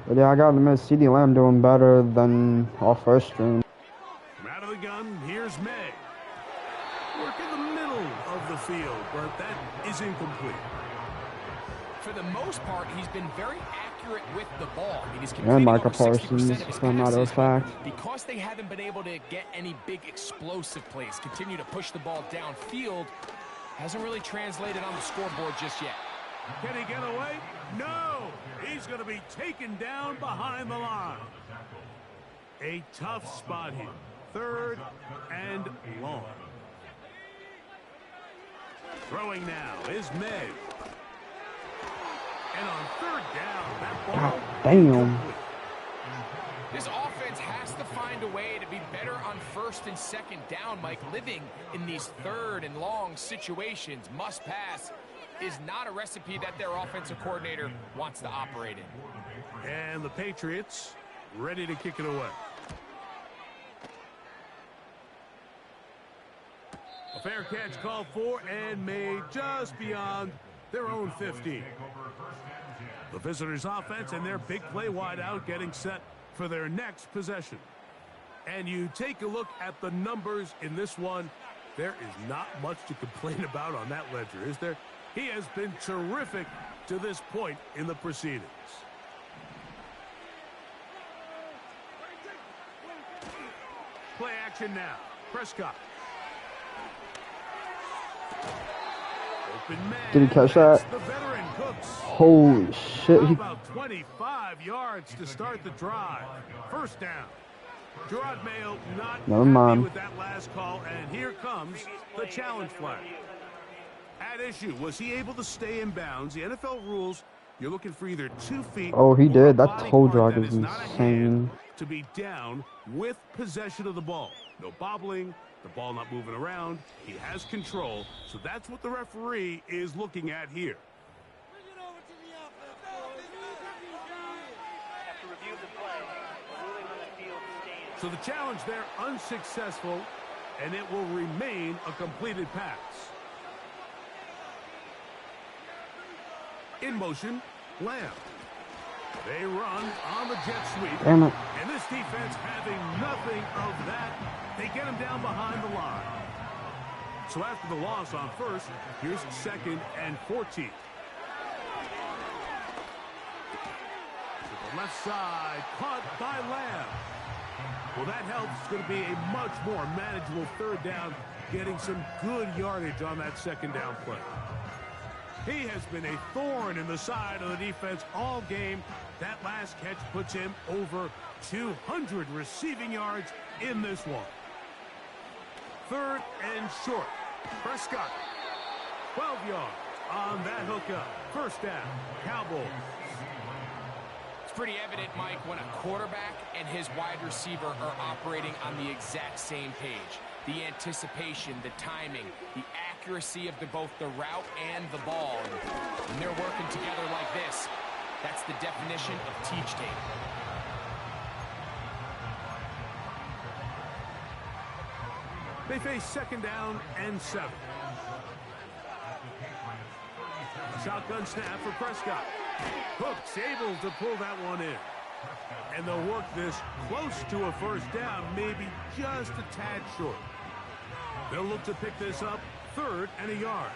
But yeah, I got to admit, C.D. Lamb doing better than our first string. Out of the gun, here's May. Work in the middle of the field, but that is incomplete. for the most part, he's been very accurate with the ball. I mean, he's And Micah completing over 60% Parsons, of his as a matter of passes, fact. because they haven't been able to get any big explosive plays, continue to push the ball downfield, hasn't really translated on the scoreboard just yet. Can he get away? No! He's going to be taken down behind the line. A tough spot here. 3rd and long. Throwing now is May. And on 3rd down, that ball. God damn. This offense has to find a way to be better on 1st and 2nd down, Mike. Living in these 3rd and long situations, must pass, is not a recipe that their offensive coordinator wants to operate in. And the Patriots ready to kick it away. A fair catch called for and made just beyond their own 15. The visitors' offense and their big play wideout getting set for their next possession. And you take a look at the numbers in this one, there is not much to complain about on that ledger, is there? He has been terrific to this point in the proceedings. Play action now. Prescott. Open man. Did he catch that? The veteran Cooks. Holy shit. How about 25 yards to start the drive? First down. Gerard Mayo not Never happy mind. with that last call, and here comes the challenge flag. At issue, was he able to stay in bounds? The NFL rules, you're looking for either 2 feet. Oh, he or did. a That body toe part drag that is not a insane. hand to be down with possession of the ball. No bobbling, the ball not moving around. He has control, so that's what the referee is looking at here. So the challenge there unsuccessful, and it will remain a completed pass. In motion, Lamb. They run on the jet sweep. Damn it. And this defense having nothing of that, they get him down behind the line. So after the loss on first, here's 2nd and 14. To the left side, caught by Lamb. Well, that helps. It's going to be a much more manageable 3rd down, getting some good yardage on that 2nd down play. He has been a thorn in the side of the defense all game. That last catch puts him over 200 receiving yards in this one. 3rd and short. Prescott, 12 yards on that hookup. First down, Cowboys. It's pretty evident, Mike, when a quarterback and his wide receiver are operating on the exact same page. The anticipation, the timing, the accuracy of both the route and the ball. When they're working together like this, that's the definition of teach tape. They face 2nd down and 7. A shotgun snap for Prescott. Hooks able to pull that one in. And they'll work this close to a 1st down, maybe just a tad short. They'll look to pick this up 3rd and a yard.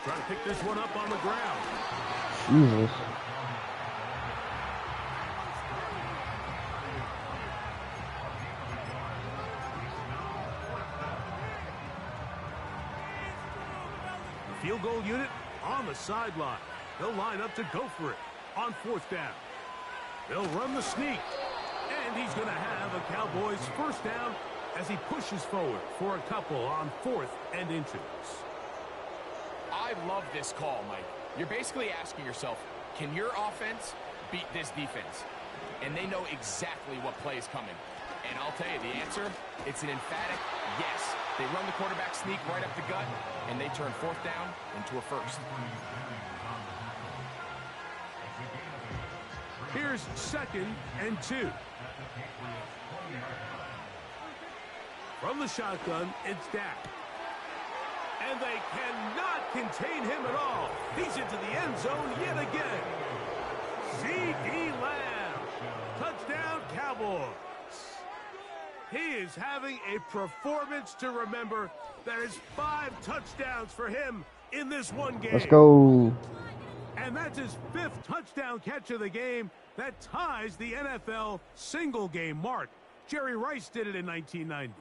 Trying to pick this one up on the ground. Jesus. The field goal unit on the sideline. They'll line up to go for it on 4th down. They'll run the sneak. And he's going to have a Cowboys 1st down as he pushes forward for a couple on 4th and inches. I love this call, Mike. You're basically asking yourself, can your offense beat this defense? And they know exactly what play is coming. And I'll tell you, the answer, it's an emphatic yes. They run the quarterback sneak right up the gut, and they turn 4th down into a 1st. Here's 2nd and 2. From the shotgun, it's Dak. And they cannot contain him at all. He's into the end zone yet again. C.D. Lamb. Touchdown, Cowboys. He is having a performance to remember. That is 5 touchdowns for him in this one game. Let's go. And that's his 5th touchdown catch of the game. That ties the NFL single-game mark. Jerry Rice did it in 1990.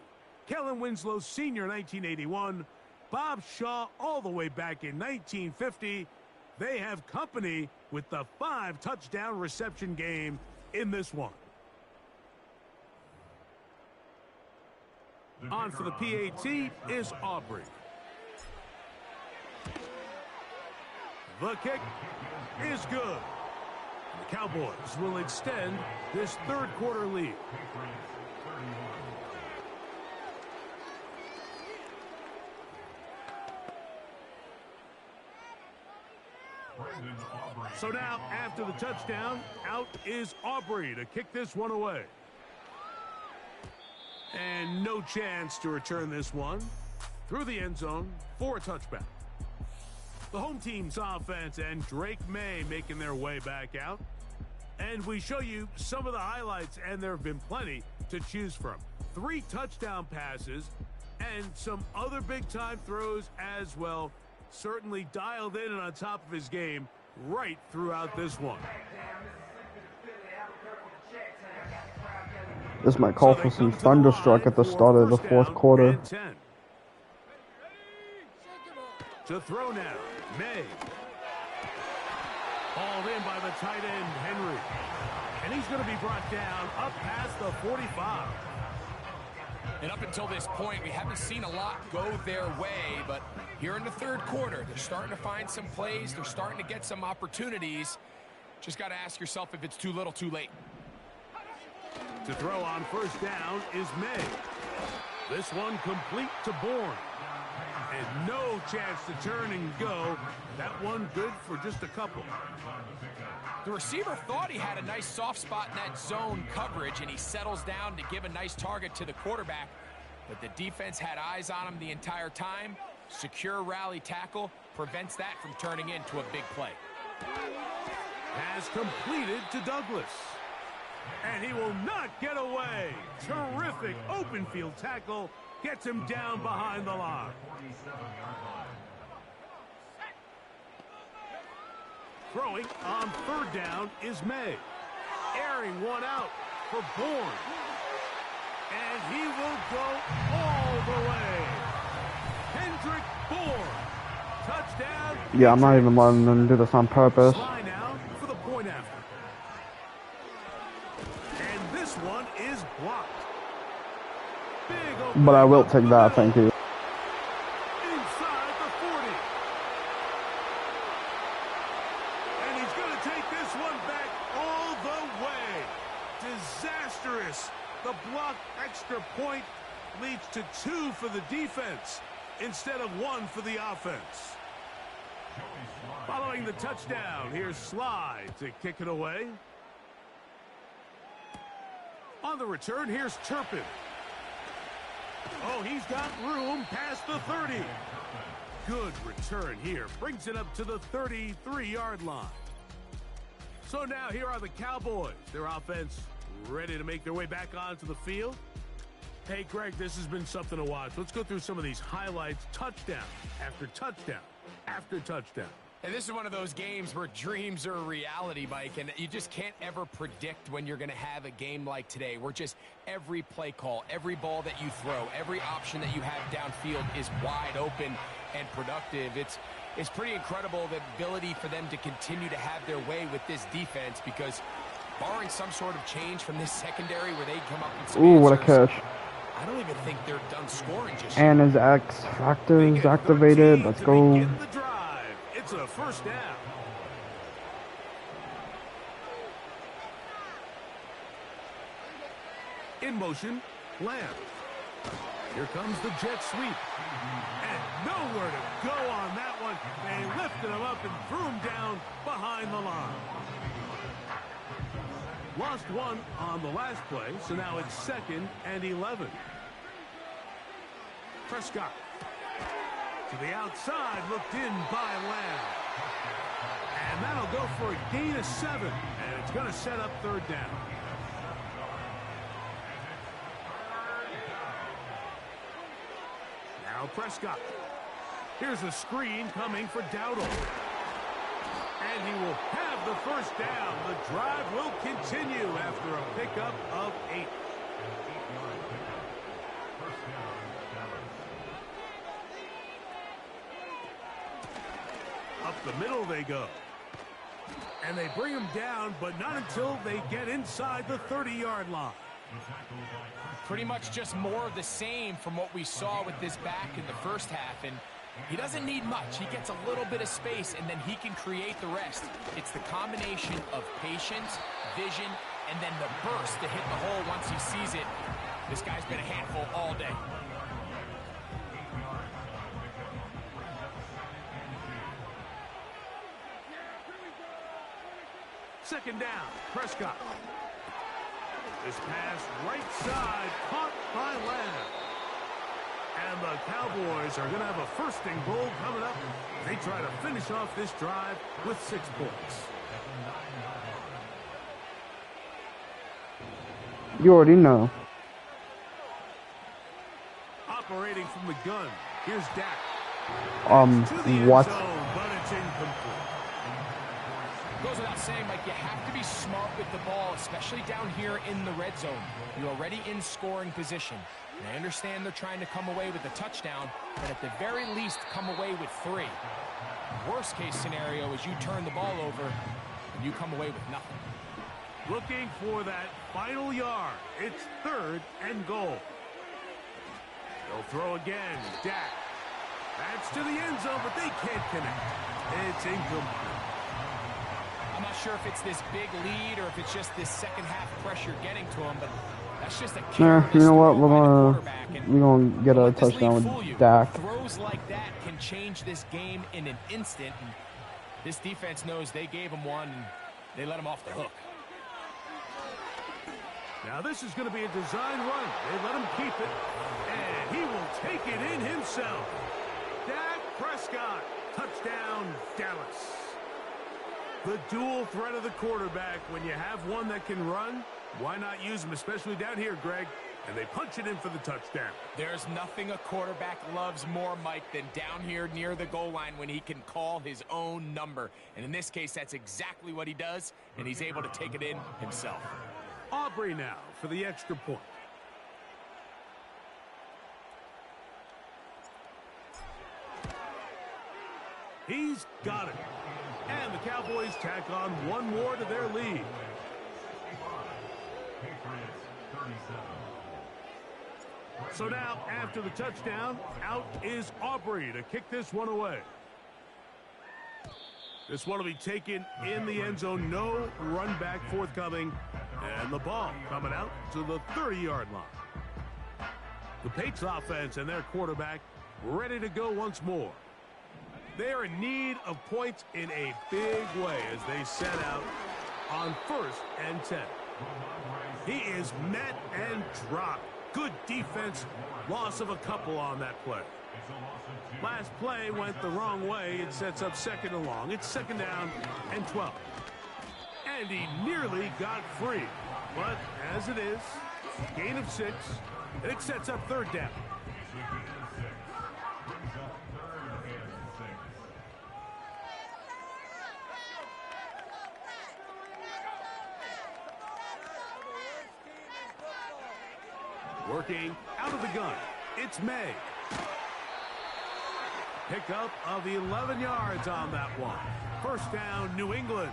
Kellen Winslow Sr. 1981. Bob Shaw all the way back in 1950. They have company with the 5-touchdown reception game in this one. On for the PAT is Aubrey. The kick is good. The Cowboys will extend this 3rd quarter lead. So now, after the touchdown, out is Aubrey to kick this one away. And no chance to return this one. through the end zone for a touchback. The home team's offense and Drake May making their way back out. And we show you some of the highlights, and there have been plenty to choose from. 3 touchdown passes and some other big-time throws as well. Certainly dialed in and on top of his game right throughout this one. This might call for some thunderstruck at the start of the fourth quarter. To throw now, May. Hauled in by the tight end, Henry. And he's going to be brought down up past the 45. And up until this point, we haven't seen a lot go their way, but here in the third quarter, they're starting to find some plays. They're starting to get some opportunities. Just got to ask yourself if it's too little, too late. To throw on first down is May. This one complete to Bourne. And no chance to turn and go. That one good for just a couple. The receiver thought he had a nice soft spot in that zone coverage, and he settles down to give a nice target to the quarterback. But the defense had eyes on him the entire time. Secure rally tackle prevents that from turning into a big play. Has completed to Douglas. And he will not get away. Terrific open field tackle. Gets him down behind the line. Throwing on third down is May. Airing one out for Bourne. And he will go all the way. Hendrick Bourne. Touchdown. Yeah, I'm not even letting them do this on purpose. Line out for the point after. And this one is blocked. Big But I will take that, thank you. Inside the 40. And he's going to take this one back all the way. Disastrous. The blocked extra point leads to 2 for the defense instead of 1 for the offense. Following the touchdown, here's Slide to kick it away. On the return, here's Turpin. Oh, he's got room past the 30. Good return here. Brings it up to the 33-yard line. So now here are the Cowboys. Their offense ready to make their way back onto the field. Hey, Greg, this has been something to watch. Let's go through some of these highlights. Touchdown after touchdown after touchdown. And this is one of those games where dreams are a reality, Mike, and you just can't ever predict when you're going to have a game like today, where just every play call, every ball that you throw, every option that you have downfield is wide open and productive. It's pretty incredible the ability for them to continue to have their way with this defense, because barring some sort of change from this secondary where they come up with some Ooh, what a answers, catch. I don't even think they're done scoring just And his X factor is activated. Let's go. It's a first down. In motion, Lamb. Here comes the jet sweep. And nowhere to go on that one. They lifted him up and threw him down behind the line. Lost one on the last play, so now it's 2nd and 11. Prescott. To the outside, looked in by Lamb. And that'll go for a gain of 7. And it's going to set up third down. Now Prescott. Here's a screen coming for Dowdle. And he will have the first down. The drive will continue after a pickup of 8. Up the middle they go. And they bring him down, but not until they get inside the 30-yard line. Pretty much just more of the same from what we saw with this back in the first half. And he doesn't need much. He gets a little bit of space, and then he can create the rest. It's the combination of patience, vision, and then the burst to hit the hole once he sees it. This guy's been a handful all day. Second down, Prescott. This pass right side, caught by Lamb. And the Cowboys are going to have a first and goal coming up. They try to finish off this drive with 6 points. You already know. Operating from the gun, here's Dak. What? Zone, but it's incomplete. Goes without saying, Mike, you have to be smart with the ball, especially down here in the red zone. You're already in scoring position. And I understand they're trying to come away with a touchdown, but at the very least, come away with 3. Worst case scenario is you turn the ball over and you come away with nothing. Looking for that final yard. It's 3rd and goal. They'll throw again. Dak. That's to the end zone, but they can't connect. It's incomplete. I'm not sure if it's this big lead or if it's just this second half pressure getting to him, but that's just a Yeah, you know what? We're gonna get a touchdown with Dak. Throws like that can change this game in an instant. And this defense knows they gave him one and they let him off the hook. Now this is going to be a design run. They let him keep it, and he will take it in himself. Dak Prescott, touchdown, Dallas. The dual threat of the quarterback. When you have one that can run, why not use him, especially down here, Greg? And they punch it in for the touchdown. There's nothing a quarterback loves more, Mike, than down here near the goal line when he can call his own number. And in this case, that's exactly what he does, and he's able to take it in himself. Aubrey now for the extra point. He's got it. And the Cowboys tack on one more to their lead. So now, after the touchdown, out is Aubrey to kick this one away. This one will be taken in the end zone. No run back forthcoming. And the ball coming out to the 30-yard line. The Patriots offense and their quarterback ready to go once more. They are in need of points in a big way as they set out on 1st and 10. He is met and dropped. Good defense. Loss of a couple on that play. Last play went the wrong way. It sets up 2nd and long. It's 2nd down and 12. And he nearly got free. But as it is, gain of 6, and it sets up 3rd down. Working out of the gun, it's May. Pickup of 11 yards on that one. 1st down, New England.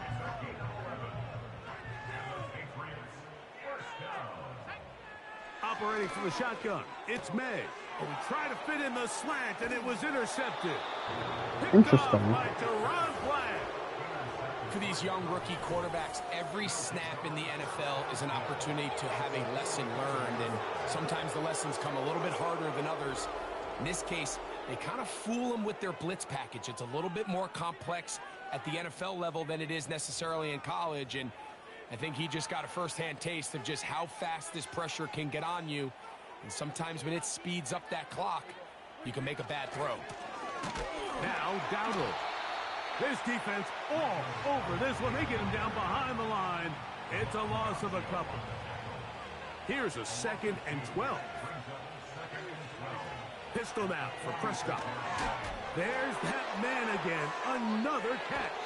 Operating from the shotgun, it's May. Oh, we try to fit in the slant, and it was intercepted. Interesting. By Teron Black. For these young rookie quarterbacks, every snap in the NFL is an opportunity to have a lesson learned, and sometimes the lessons come a little bit harder than others. In this case, they kind of fool them with their blitz package. It's a little bit more complex at the NFL level than it is necessarily in college, and I think he just got a first-hand taste of just how fast this pressure can get on you, and sometimes when it speeds up that clock, you can make a bad throw. Now, Dowdle. This defense all over this one. They get him down behind the line. It's a loss of a couple. Here's a 2nd and 12. Pistol now for Prescott. There's that man again. Another catch.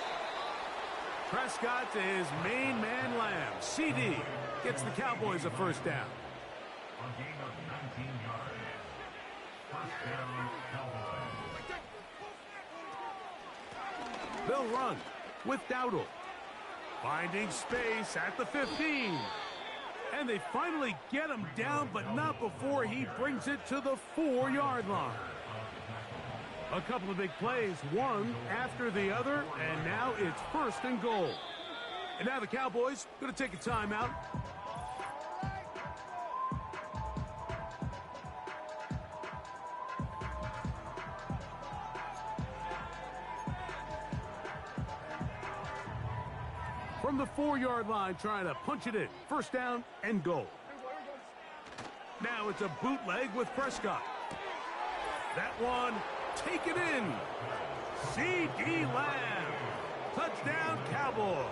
Prescott to his main man Lamb. CD gets the Cowboys a 1st down. A gain of 19 yards. 1st down, Cowboys. They'll run with Dowdle. Finding space at the 15. And they finally get him down, but not before he brings it to the 4-yard line. A couple of big plays, one after the other, and now it's 1st and goal. And now the Cowboys going to take a timeout. From the 4-yard line, trying to punch it in. 1st down and goal. Now it's a bootleg with Prescott. That one taken in. C.D. Lamb. Touchdown, Cowboys.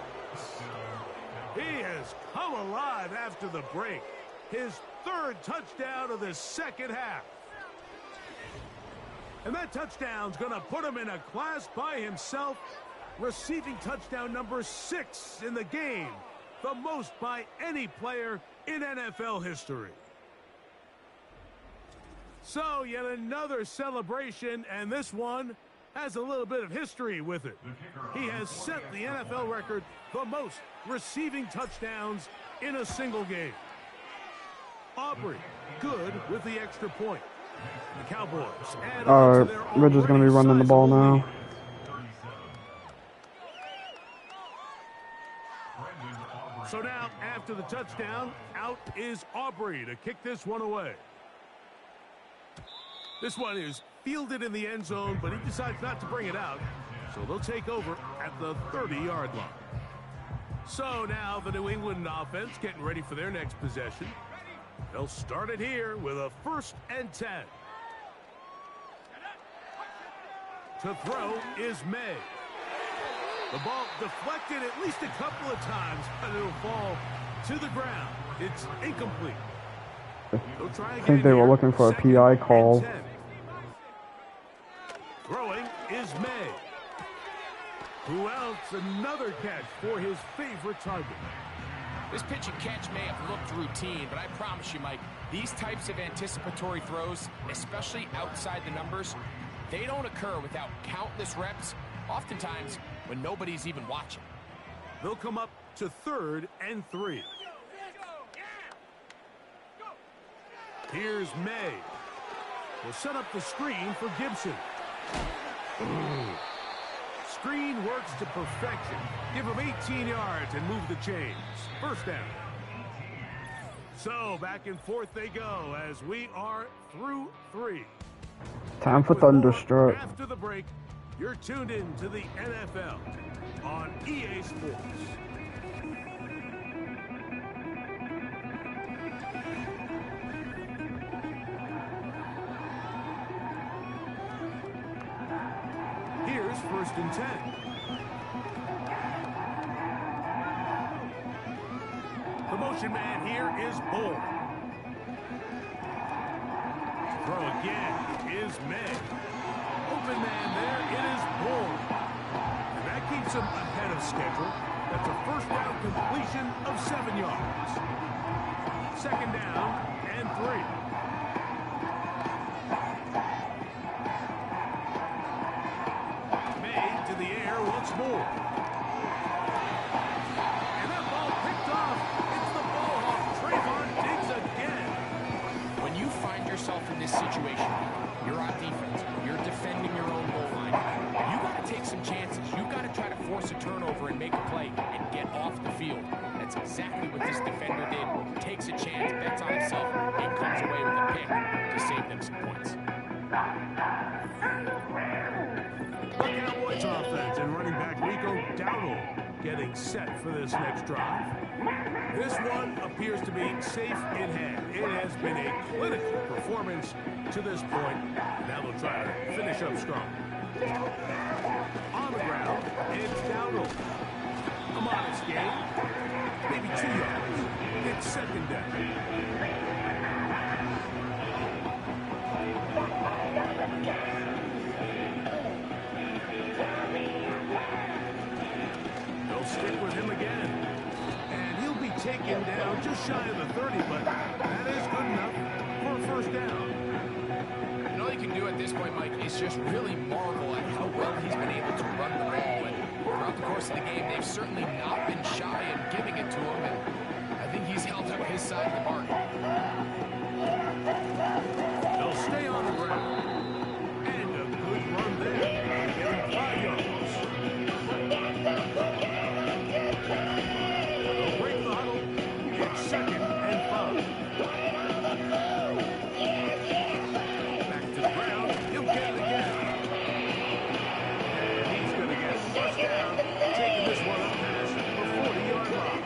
He has come alive after the break. His third touchdown of the second half. And that touchdown's going to put him in a class by himself, receiving touchdown number 6 in the game, the most by any player in NFL history. So, yet another celebration, and this one has a little bit of history with it. He has set the NFL record for most receiving touchdowns in a single game. Aubrey, good with the extra point. The Cowboys add on to their we're just going to be running the ball now. So now, after the touchdown, out is Aubrey to kick this one away. This one is fielded in the end zone, but he decides not to bring it out. So they'll take over at the 30-yard line. So now the New England offense getting ready for their next possession. They'll start it here with a 1st and 10. To throw is May. The ball deflected at least a couple of times, but it'll fall to the ground. It's incomplete. I think they were looking for a PI call. Throwing is May. Who else? Another catch for his favorite target. This pitch and catch may have looked routine, but I promise you, Mike, these types of anticipatory throws, especially outside the numbers, they don't occur without countless reps, oftentimes when nobody's even watching. They'll come up to 3rd and 3. Here's May. Will set up the screen for Gibson. Screen works to perfection. Give him 18 yards and move the chains. 1st down. So back and forth they go as we are through 3. Time for Thunderstruck. After the break, you're tuned in to the NFL on EA Sports. Here's 1st and 10. The motion man here is Bull. Throw again is May. Open man there, it is Bull. And that keeps him ahead of schedule. That's a 1st down completion of 7 yards. 2nd down and 3. More. And that ball picked off. It's the ball hawk. Trayvon Diggs again. When you find yourself in this situation, you're on defense, you're defending your own goal line, you got to take some chances. You got to try to force a turnover and make a play and get off the field. That's exactly what this defender did. Takes a chance, bets on himself, and comes away with a pick to save them some points. The Cowboys offense and running back Rico Dowdle getting set for this next drive. This one appears to be safe in hand. It has been a clinical performance to this point. Now they'll try to finish up strong. On the ground, it's Dowdle. A modest gain. Maybe 2 yards. It's 2nd down. Stick with him again. And he'll be taken down just shy of the 30, but that is good enough for a 1st down. And all you can do at this point, Mike, is just really marvel at how well he's been able to run the ball. And throughout the course of the game, they've certainly not been shy in giving it to him. And I think he's held up his side of the bargain. They'll stay on the ground. And a good run there. Getting 5 yards. They'll break the huddle. It's 2nd and 5. Back to the ground. He'll get it again. And he's going to get 1st down, taking this one up past the 40-yard line.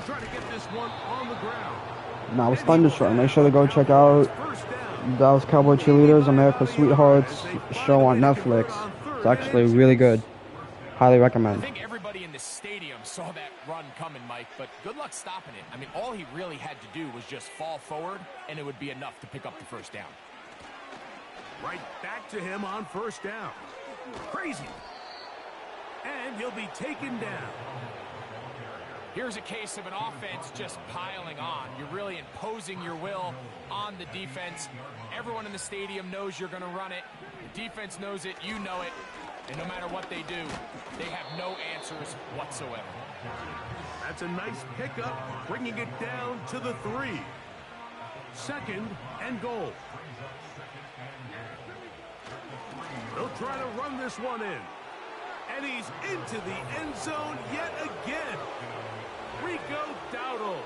try to get this one on the ground. Now it's thunderstruck. Make sure to go check out Dallas Cowboy Cheerleaders, America's Sweethearts show on Netflix. It's actually really good. Highly I recommend. think everybody in the stadium saw that run coming, Mike, but good luck stopping it. I mean, all he really had to do was just fall forward, and it would be enough to pick up the first down. Right back to him on first down. Crazy. And he'll be taken down. Here's a case of an offense just piling on. You're really imposing your will on the defense. Everyone in the stadium knows you're going to run it. The defense knows it. You know it. And no matter what they do, they have no answers whatsoever. That's a nice pickup, bringing it down to the 3. 2nd and goal. They'll try to run this one in. And he's into the end zone yet again. Rico Dowdle.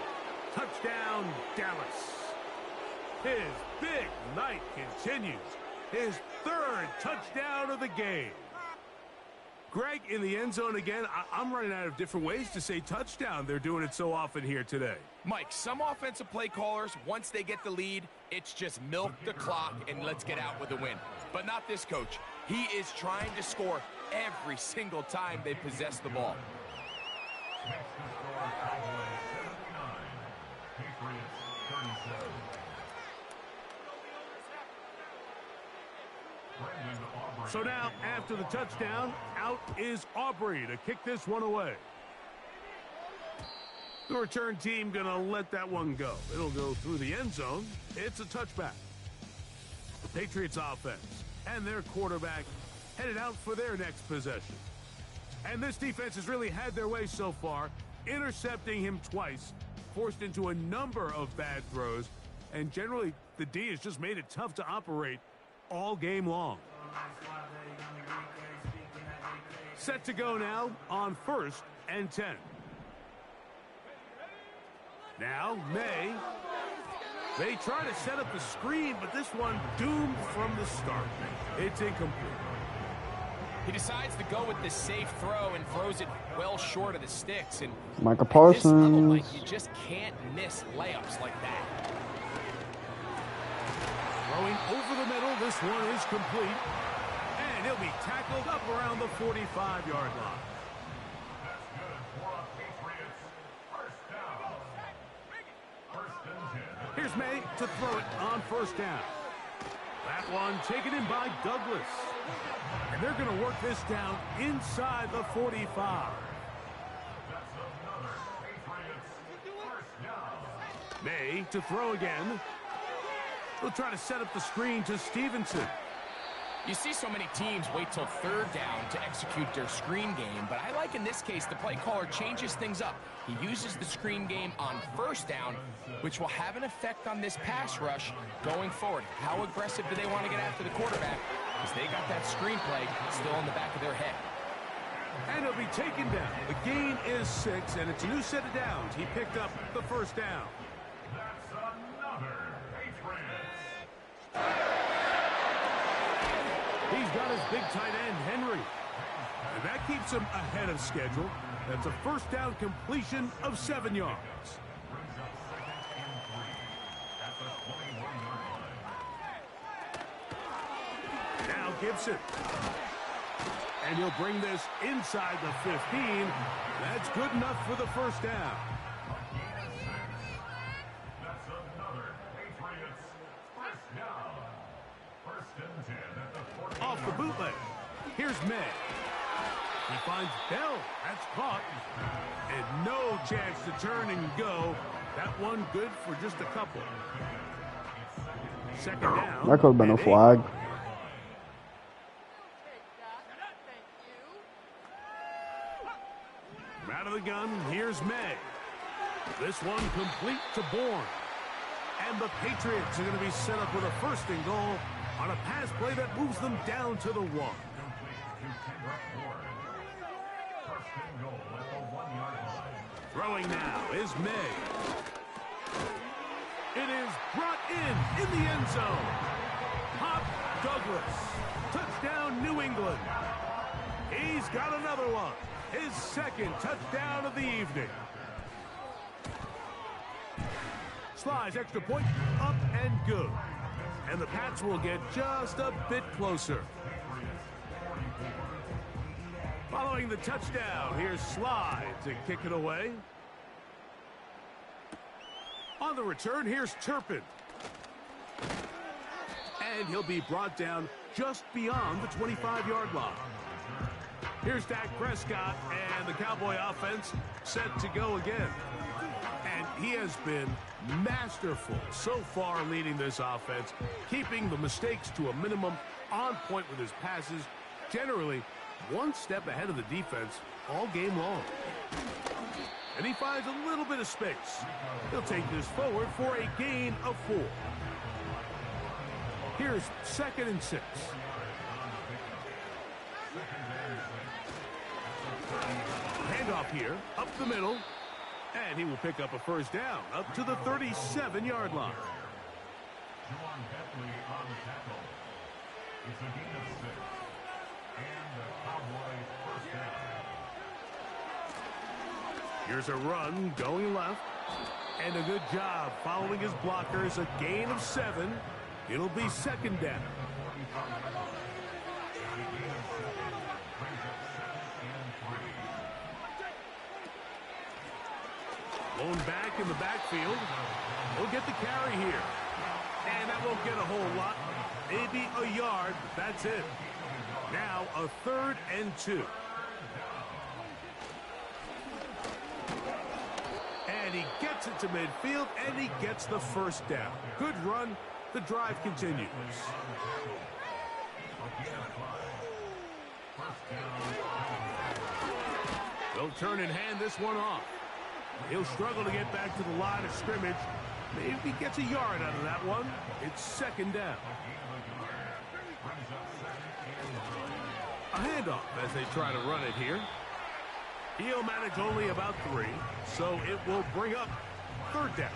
Touchdown, Dallas. His big night continues. His 3rd touchdown of the game. Greg, in the end zone again. I'm running out of different ways to say touchdown. They're doing it so often here today. Mike, some offensive play callers, once they get the lead, it's just milk the clock and let's get out with a win. But not this coach. He is trying to score every single time they possess the ball. So now, after the touchdown, out is Aubrey to kick this one away. The return team going to let that one go. It'll go through the end zone. It's a touchback. The Patriots offense and their quarterback headed out for their next possession. And this defense has really had their way so far, intercepting him twice, forced into a number of bad throws, and generally the D has just made it tough to operate all game long. Set to go now on 1st and 10. Now May. They try to set up the screen, but this one doomed from the start. It's incomplete. He decides to go with the safe throw and throws it well short of the sticks. And Micah at this level, Parsons. Mike, you just can't miss layups like that. Throwing over the middle, this one is complete. And he'll be tackled up around the 45-yard line. That's good for a Patriots first down. First and 10. Here's May to throw it on first down. That one taken in by Douglas. And they're going to work this down inside the 45. That's another Patriots first down. May to throw again. They'll try to set up the screen to Stevenson. You see so many teams wait till 3rd down to execute their screen game, but I like in this case the play caller changes things up. He uses the screen game on 1st down, which will have an effect on this pass rush going forward. How aggressive do they want to get after the quarterback? Because they got that screen play still in the back of their head. And he'll be taken down. The gain is 6, and it's a new set of downs. He picked up the first down. That's another Patriots. He's got his big tight end, Henry. And that keeps him ahead of schedule. That's a first down completion of 7 yards. Brings up 2nd and 3 at the 21-yard line. Now Gibson. And he'll bring this inside the 15. That's good enough for the first down. That's another Patriots first down. First and 10 at the 40. Off the bootleg. Here's May. He finds Bell. That's caught. And no chance to turn and go. That one good for just a couple. 2nd down. That could have been a and 8. flag. Out of the gun, here's May. This one complete to Bourne. And the Patriots are going to be set up with a 1st and goal on a pass play that moves them down to the 1. First and goal at the 1-yard line. Throwing now is May. It is brought in the end zone. Pop Douglas. Touchdown, New England. He's got another one. His 2nd touchdown of the evening. Slides, extra point, up and good. And the Pats will get just a bit closer. Following the touchdown, here's Slide to kick it away. On the return, here's Turpin. And he'll be brought down just beyond the 25-yard line. Here's Dak Prescott, and the Cowboy offense set to go again. And he has been masterful so far leading this offense, keeping the mistakes to a minimum, on point with his passes, generally one step ahead of the defense all game long. And he finds a little bit of space. He'll take this forward for a gain of 4. Here's 2nd and 6. Handoff here, up the middle, and he will pick up a first down, up to the 37-yard line. On the tackle. It's a gain of 6. And the Cowboys first down. Here's a run going left. And a good job following his blockers. A gain of 7. It'll be 2nd down. Blown back in the backfield. He'll get the carry here. And that won't get a whole lot. Maybe a yard. That's it. Now a 3rd and 2. And he gets it to midfield, and he gets the first down. Good run. The drive continues. They'll turn and hand this one off. He'll struggle to get back to the line of scrimmage. Maybe he gets a yard out of that one. It's 2nd down. A handoff as they try to run it here. He'll manage only about 3, so it will bring up 3rd down.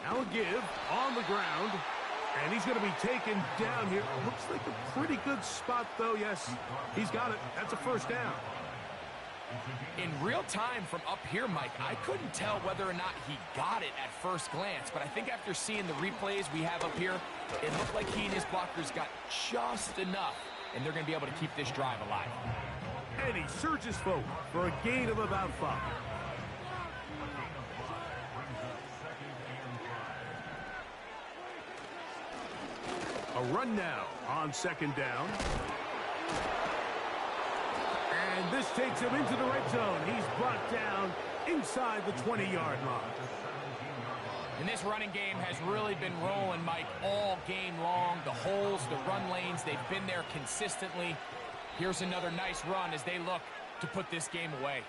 Now a give on the ground, and he's going to be taken down here. Looks like a pretty good spot, though. Yes, he's got it. That's a first down. In real time from up here, Mike, I couldn't tell whether or not he got it at first glance, but I think after seeing the replays we have up here, it looked like he and his blockers got just enough, and they're going to be able to keep this drive alive. And he surges forward for a gain of about 5. A run now on 2nd down. And this takes him into the red zone. He's brought down inside the 20-yard line. And this running game has really been rolling, Mike, all game long. The holes, the run lanes, they've been there consistently. Here's another nice run as they look to put this game away.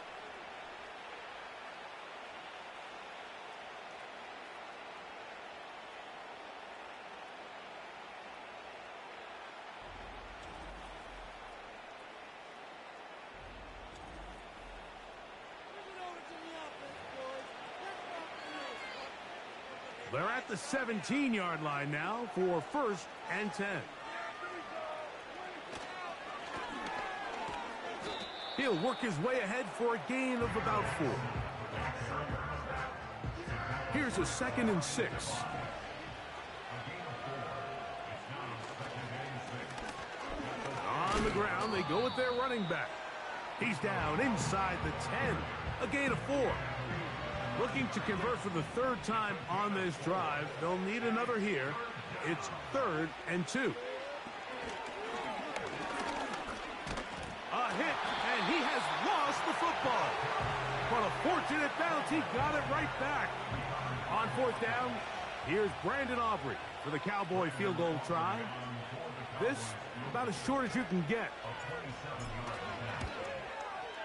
They're at the 17-yard line now for 1st and 10. He'll work his way ahead for a gain of about 4. Here's a 2nd and 6. On the ground, they go with their running back. He's down inside the 10. A gain of 4. Looking to convert for the 3rd time on this drive. They'll need another here. It's 3rd and 2. A hit, and he has lost the football. But a fortunate bounce, he got it right back. On 4th down, here's Brandon Aubrey for the Cowboy field goal try. This, about as short as you can get.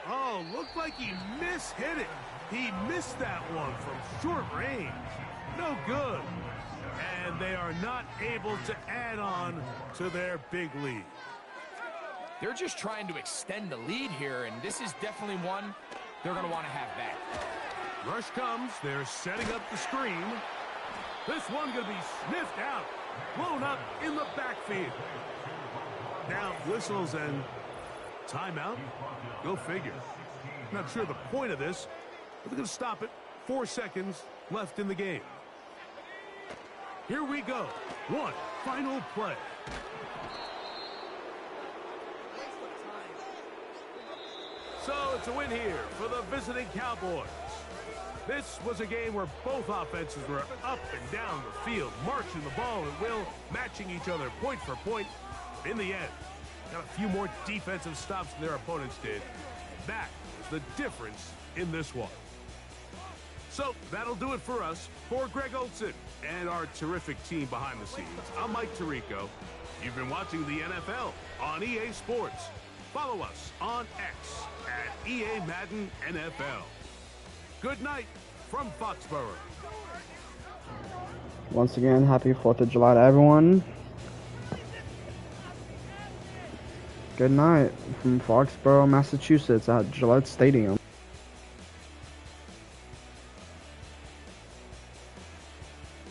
Oh, looked like he mishit it. He missed that one from short range. No good. And they are not able to add on to their big lead. They're just trying to extend the lead here, and this is definitely one they're going to want to have back. Rush comes. They're setting up the screen. This one going to be sniffed out. Blown up in the backfield. Now whistles, and Timeout? Go figure. Not sure the point of this, but they're going to stop it. 4 seconds left in the game. Here we go. One final play. So it's a win here for the visiting Cowboys. This was a game where both offenses were up and down the field, marching the ball at will, matching each other point for point. In the end, got a few more defensive stops than their opponents did. That is the difference in this one. So that'll do it for us. For Greg Olson and our terrific team behind the scenes, I'm Mike Tirico. You've been watching the NFL on EA Sports. Follow us on X at EA Madden NFL. Good night from Foxborough. Once again, happy 4th of July to everyone. Good night from Foxborough, Massachusetts at Gillette Stadium.